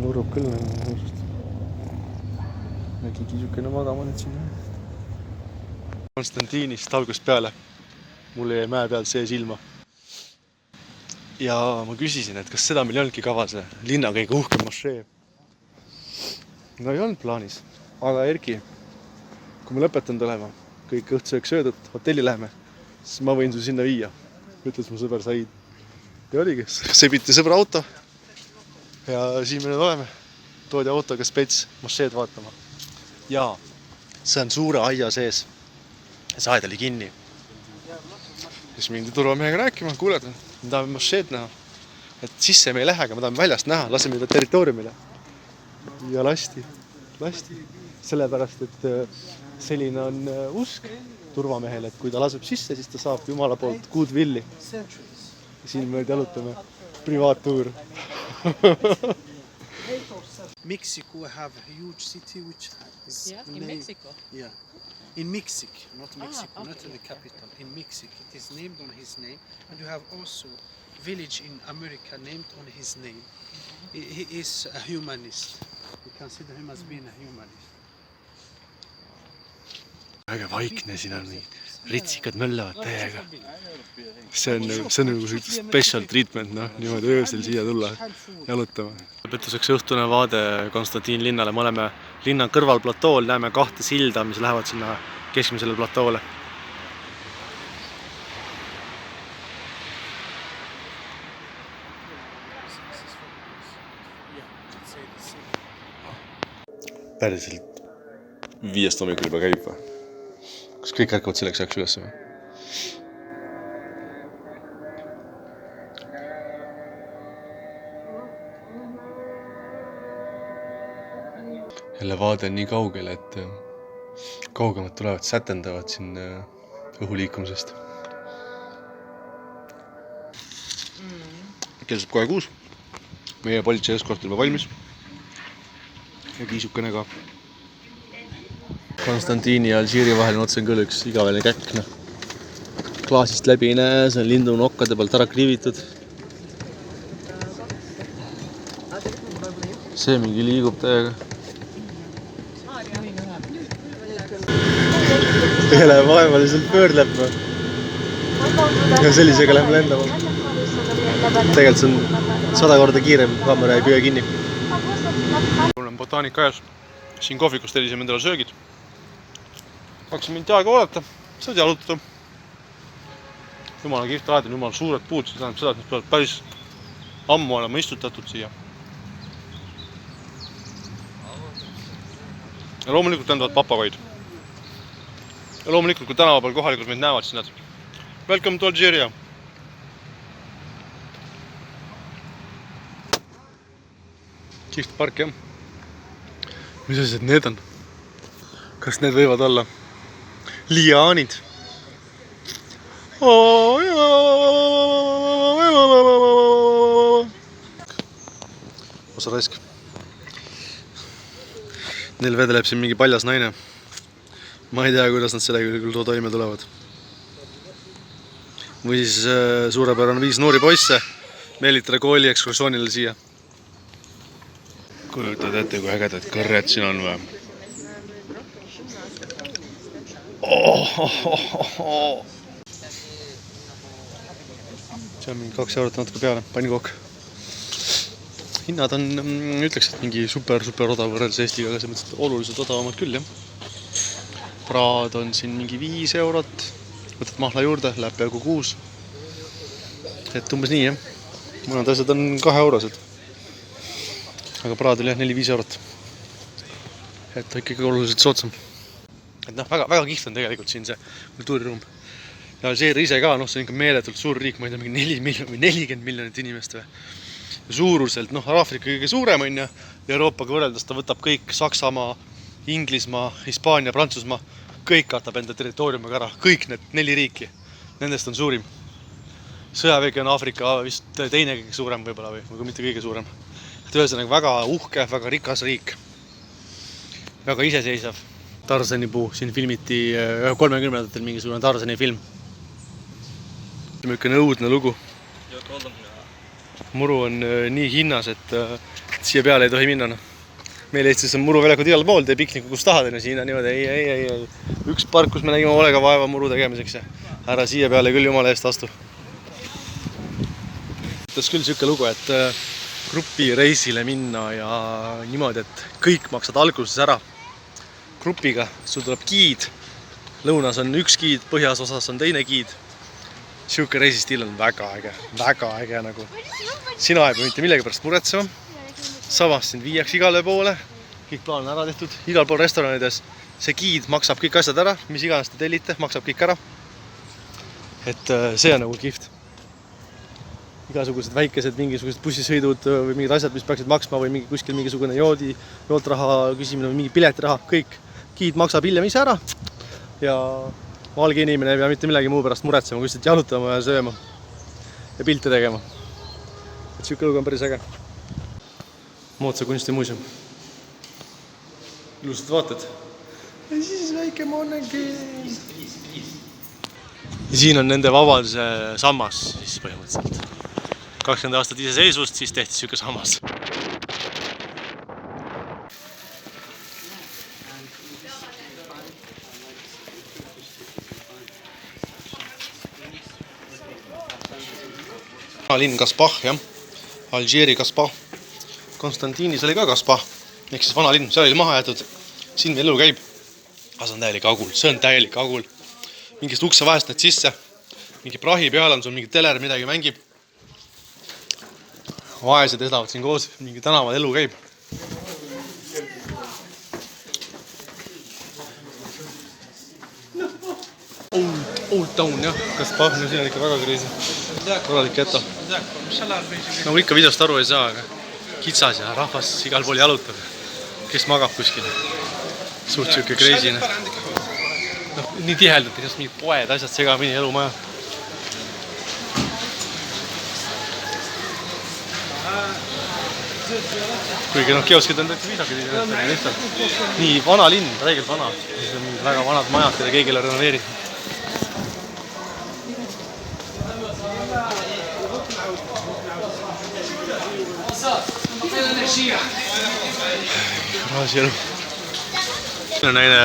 Nurrub küll näinud. Nägi kiisukene magama nüüd sinna. Konstantinist algusest peale. Mulle jäi mäe pealt see silma. Ja ma küsisin, et kas seda meil ei olnudki kavas linna kõige uhkem mošee. No ei olnud plaanis. Aga Erki, kui me lõpetanud olema, kõik õhtusöök söödud, hotelli läheme, siis ma võin su sinna viia, ütles mu sõber Said. Ja oligi, sebiti sõbra auto ja siin me nüüd oleme. Toodi autoga spets mošeed vaatama. Ja see on suure aia sees. See aed oli kinni. Siis mindi turvamehega rääkima, kuuled, me tahame mošeed näha. Et sisse me ei lähe, aga me tahame väljast näha, laseme mida territooriumile. Ja lasti. Sellepärast, et selline on usk turvamehel, et kui ta laseb sisse, siis ta saab Jumala poolt goodwilli. Siin me jalutame privaattuur. Mexico have a huge city which is in Mexico. Yeah. In Mexico, not Mexico, not in the capital. In Mexico, it is named on his name, and you have also village in America named on his name. He is a humanist. We consider him as being a humanist. Väga vaikne, siin on ritsikad möllavad täiega. See on nagu special treatment, niimoodi öösel siia tulla jalutama. Lõpetuseks õhtune vaade Konstantin linnale. Me oleme linna kõrval platool, näeme 2 silda, mis lähevad sinna keskmisele platoole. Päriselt 5 hommikul juba käib või? Kas kõik ärkavad selleks ajaks üles või? Jälle vaade on nii kaugel, et kaugemad tulevad sätendavad siin õhuliikumisest. Kell saab kohe 6. Meie politsei eskort juba valmis. Ja kiisukene ka. Konstantiini ja Alžiiri vahel on otse küll üks igavene käkk. Klaasist läbi ei näe, see on lindu nokkade pealt ära krivitud. See mingi liigub täiega. Ei läheb vaevaliselt pöörleb. Ja sellisega läheme lendama. Tegelikult see on 100 korda kiirem, kaamera ei püüa kinni. Mul on botaanika ajas. Siin kohvikust tellisime endale söögid. 2 minti aega oodata. saad jalutada. Jumala kihvt aed on jumala suured puud, see tähendab seda, et need peavad päris ammu olema istutatud siia. Ja loomulikult tähendavad papagoid. Ja loomulikult, kui tänava peal kohalikud meid näevad, siis nad welcome to Algeria. Kihvt park, jah. Mis asjad need on? Kas need võivad olla liaanid? Osa raisk. Neil vedeleb siin mingi paljas naine. Ma ei tea, kuidas nad sellega küll toime tulevad. Või siis suurepärane 5 noori poisse meelitada kooli ekskursioonile siia. Kujutad ette, kui ägedad kõrred siin on või? See on mingi 2 eurot natuke peale, pannikook. Hinnad on, ütleks, et mingi super odav võrreldes Eestiga, aga see mõttes, et oluliselt odavamad küll, jah. Praad on siin mingi 5 eurot, võtad mahla juurde, läheb peaaegu 6. Et umbes nii, jah. Mõned asjad on 2 eurosed. Aga praad oli jah 4-5 eurot. Et ikkagi oluliselt soodsam. Et noh, väga kihvt on tegelikult siin see kultuuriruum. Ja Alžeeria ise ka, noh, see on ikka meeletult suur riik, ma ei tea, mingi 4 miljonit või 40 miljonit inimest või. Suuruselt, noh, Aafrika kõige suurem on ja Euroopaga võrreldes ta võtab kõik Saksamaa, Inglismaa, Hispaania, Prantsusmaa, kõik katab enda territooriumiga ära, kõik need 4 riiki, nendest on suurim. Sõjavägi on Aafrika vist teine kõige suurem võib-olla või mitte kõige suurem. Et ühesõnaga väga uhke, väga rikas riik, väga iseseisev. Tarzani puu, siin filmiti 30-ndatel mingisugune Tarzani film. Mükene õudne lugu. Muru on nii hinnas, et siia peale ei tohi minna. Meil Eestis on muruväljakud igal pool, tee pikniku kus tahad, ja siin on niimoodi, ei. Üks park, kus me nägime hoolega vaeva muru tegemiseks ja ära siia peale küll jumala eest astu. Ütles küll siuke lugu, et grupi reisile minna ja niimoodi, et kõik maksad alguses ära grupiga. Sul tuleb giid, lõunas on üks giid, põhjas osas on teine giid. Siuke reisistiil on väga äge nagu. Sina ei pea mitte millegi pärast muretsema. Samas sind viiakse igale poole. Kõik plaan on ära tehtud. Igal pool restoranides see giid maksab kõik asjad ära. Mis iganes te tellite, maksab kõik ära. Et see on nagu kihvt. Igasugused väikesed mingisugused bussisõidud või mingid asjad, mis peaksid maksma või kuskil mingisugune jooltraha küsimine või mingi piletiraha. Kõik giid maksab hiljem ise ära. Ja valge inimene ei pea mitte millegi muu pärast muretsema, kui lihtsalt jalutama ja sööma ja pilte tegema. Et siuke lugu on päris äge. Moodsa kunstimuuseum. Ilusad vaated. Ja siis väike moonegi. Ja siin on nende vabaduse sammas siis põhimõtteliselt. 20 aastat iseseisvust, siis tehti siuke sammas. Linn Kaspah, jah. Alžeeri Kaspah. Konstantinis oli ka Kaspah. Ehk siis vana linn, seal oli maha jäetud. Siin veel elu käib. Aga see on täielik agul, see on täielik agul. Mingist ukse vahest need sisse. Mingi prahi peal on sul mingi teler midagi mängib. Vaesed elavad siin koos, mingi tänaval elu käib. Old Town, jah. Kaspah, no siin on ikka väga kriisi. Korralik geto. No ikka videost aru ei saa, aga kitsas ja rahvas igal pool jalutab. Kes magab kuskil. Suht siuke kreisine. No, nii tihedalt, kas mingid poed, asjad segamini elumaja. Kuigi noh, kioskid on täitsa viisakad. Nii vana linn, räigelt vana. See on väga vanad majad, keda keegi ei ole renoveeritud. Raasielu. See on näine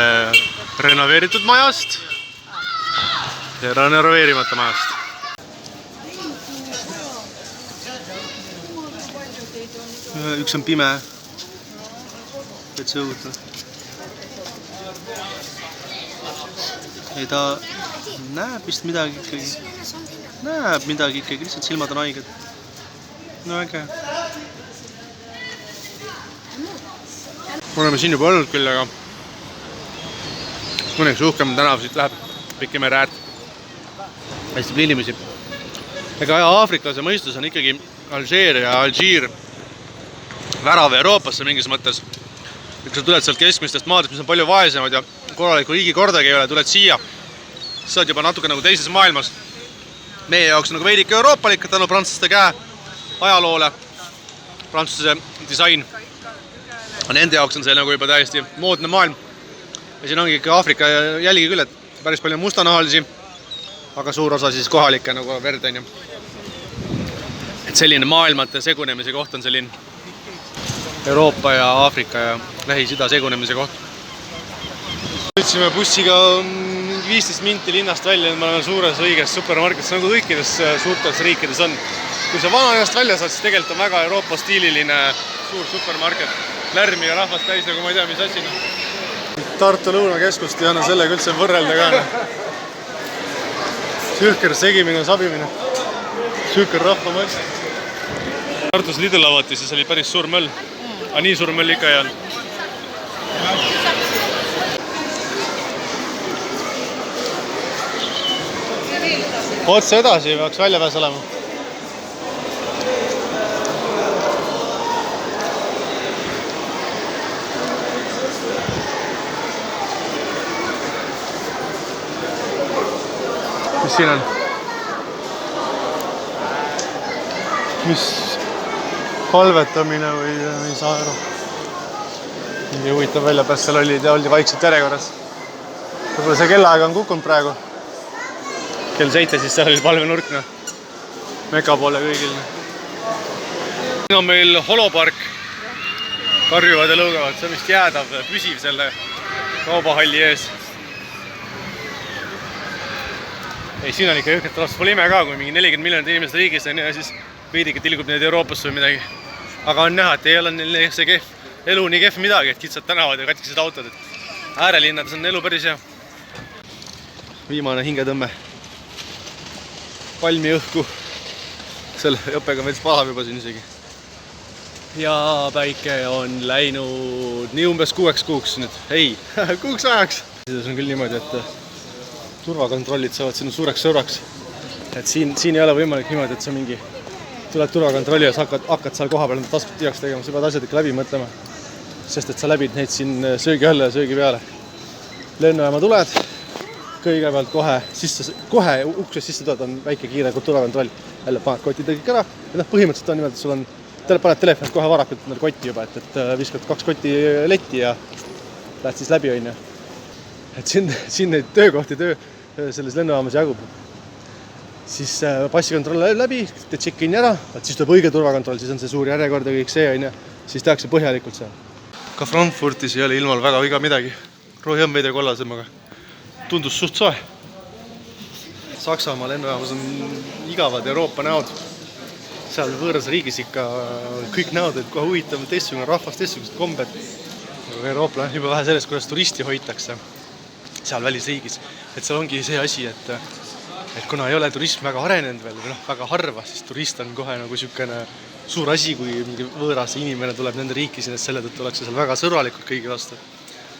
renoveeritud majast ja renoveerimata majast. Üks on pime. Et see õudne. Ei ta Näeb vist midagi ikkagi. Näeb midagi ikkagi, lihtsalt silmad on haiged. No äge. Oleme siin juba olnud küll, aga mõneks uhkem tänav siit läheb Pikimere äärt. Hästi palju inimesi. Ega aafriklase mõistus on ikkagi Alžiir värav Euroopasse mingis mõttes. Kui sa tuled sealt keskmistest maadest, mis on palju vaesemad ja korraliku riigi kordagi ei ole, tuled siia, siis sa oled juba natuke nagu teises maailmas. Meie jaoks on nagu veidike euroopalik, tänu prantslaste käe ajaloole, prantsuse disain. Nende jaoks on see nagu juba täiesti moodne maailm. Ja siin ongi ikka Aafrika jälgi küll, et päris palju mustanahalisi, aga suur osa siis kohalikke nagu Verden. Et selline maailmate segunemise koht on selline Euroopa ja Aafrika ja Lähis-Ida segunemise koht. Võtsime bussiga 15 minti linnast välja, me oleme suures õiges supermarketis, nagu kõikides suurtes riikides on. Kui sa vanalinnast välja saad, siis tegelikult on väga Euroopa stiililine suur supermarket. Lärmiga rahvast täis, nagu ma ei tea, mis asi. Tartu lõunakeskust ei anna sellega üldse võrrelda ka. Süüker segimine, sabimine. Süüker rahvamaks. Tartus Lidl avati, siis oli päris suur möll. Aga nii suur möll ikka ei olnud. Otse edasi peaks väljapääs olema. Mis siin on? Mis palvetamine või ei saa aru? Mingi huvitav väljapääs seal olid ja oldi vaikselt järjekorras. Võib-olla see kellaaeg on kukkunud praegu. Kell 7, siis seal oli palvenurk. Meka poole kõigil. Siin on meil holopark. Karjuvad ja lõugavad. See on vist jäädav, püsiv selle kaubahalli ees. Ei, siin on ikka jõhket rahvast. Pole ime ka, kui mingi 40 miljonit inimesed riigis on ja siis veidike tilgub neid Euroopasse või midagi. Aga on näha, et ei ole neil see kehv. Elu nii kehv midagi, et kitsad tänavad ja katkised autod. Äärelinnades on elu päris hea. Viimane hingetõmme. Palmi õhku. Selle õppega veits pahab juba siin isegi. Ja päike on läinud nii umbes 6 kuuks nüüd. Ei, 6 ajaks. See on küll niimoodi, et turvakontrollid saavad sinu suureks sõbraks. Et siin ei ole võimalik niimoodi, et sa mingi tuled turvakontrolli ja sa hakkad seal koha peal taskut tihaks tegema. Sa pead asjad ikka läbi mõtlema. Sest et sa läbid neid siin söögi alla ja söögi peale. Lennujaama tuled. Kõigepealt kohe uksest sisse tuled on väike kiire turvakontroll. Jälle paned kotid kõik ära. Ja põhimõtteliselt on niimoodi, et sul on, paned telefonid kohe varakult kotti juba, et viskad 2 kotti letti ja lähed siis läbi on. Et siin neid töökohti selles lennujaamas jagub. Siis passikontroll läbi, teed check-in ära, siis tuleb õige turvakontroll, siis on see suur järjekord ja kõik see on. Siis tehakse põhjalikult seal. Ka Frankfurtis ei ole ilmal väga viga midagi. Rohi on veidi kollasem, aga tundus suht soe. Saksamaa lennujaamas on igavad Euroopa näod. Seal võõras riigis ikka kõik näod, et kohe huvitav, teistsugune rahvas, teistsugused kombed. Euroopa on juba vähe sellest, kuidas turisti hoitakse seal välisriigis. Et seal ongi see asi, et kuna ei ole turism väga arenenud veel või väga harva, siis turist on kohe nagu niisugune suur asi, kui mingi võõras inimene tuleb nende riiki, siis selle tõttu ollakse seal väga sõbralikud kõigi vastu.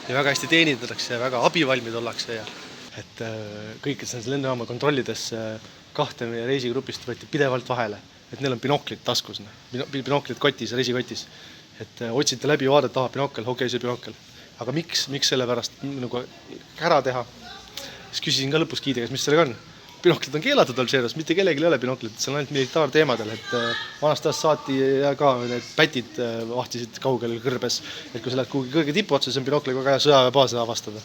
Ja väga hästi teenindatakse ja väga abivalmid ollakse. Et kõikides nendes lennujaama kontrollides 2 meie reisigrupist võeti pidevalt vahele. Et neil on binoklid taskus, binoklid kotis, reisikotis. Et otsite läbi, vaadata, binokkel, okei, see binokkel. Aga miks selle pärast nagu ära teha? Siis küsisin ka lõpus Kiide, mis sellega on. Binoklid on keelatud Alžeerias, mitte kellelgi ei ole binoklid, see on ainult militaarteemadel, et vanast ajast saati ja ka need pätid vahtisid kaugel kõrbes, et kui sa lähed kuhugi kõrge tipu otsa, siis on binokli kogu aeg sõjaväebaase avastada.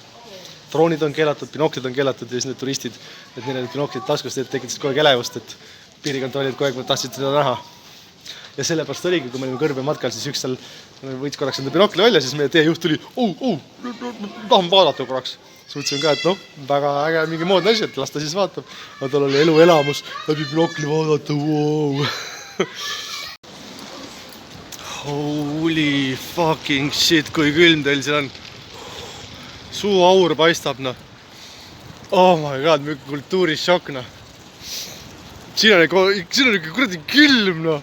Droonid on keelatud, binoklid on keelatud ja siis need turistid, et neil olid binoklid taskust, et tekitasid kogu aeg elevust, et piirikontrollid kogu aeg tahtsid seda näha. Ja sellepärast oligi, kui me olime kõrbe matkal, siis üks seal võids korraks enda binokli välja, siis meie teie juht tuli, tahan vaadata korraks. Suutsin ka, et väga äge mingi moodne asi, et lasta siis vaatab. Aga tal oli elu elamus, läbi binokli vaadata, wow. Holy fucking shit, kui külm teil seal on. Suu aur paistab, Oh my god, mingi kultuurishokk, noh. Siin on ikka kuradi külm, noh.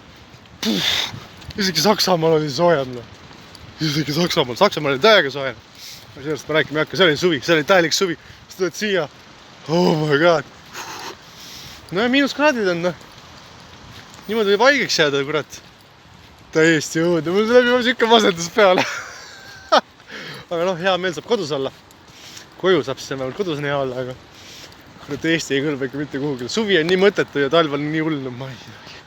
Isegi Saksamaal oli soojem, noh. Isegi Saksamaal oli täiega soojem. Sellest ma rääkima ei hakka, see oli suvi, see oli täielik suvi. Siis tuled siia. Oh my god. No ja miinuskraadid on, noh. Niimoodi võib haigeks jääda, kurat. Täiesti õudne, mul tuleb juba siuke masendus peale. Aga noh, hea meel saab kodus olla. Koju saab siis vähemalt kodus on hea olla, aga kurat Eesti ei kõlba ikka mitte kuhugi. Suvi on nii mõttetu ja talv on nii hull, ma ei tea.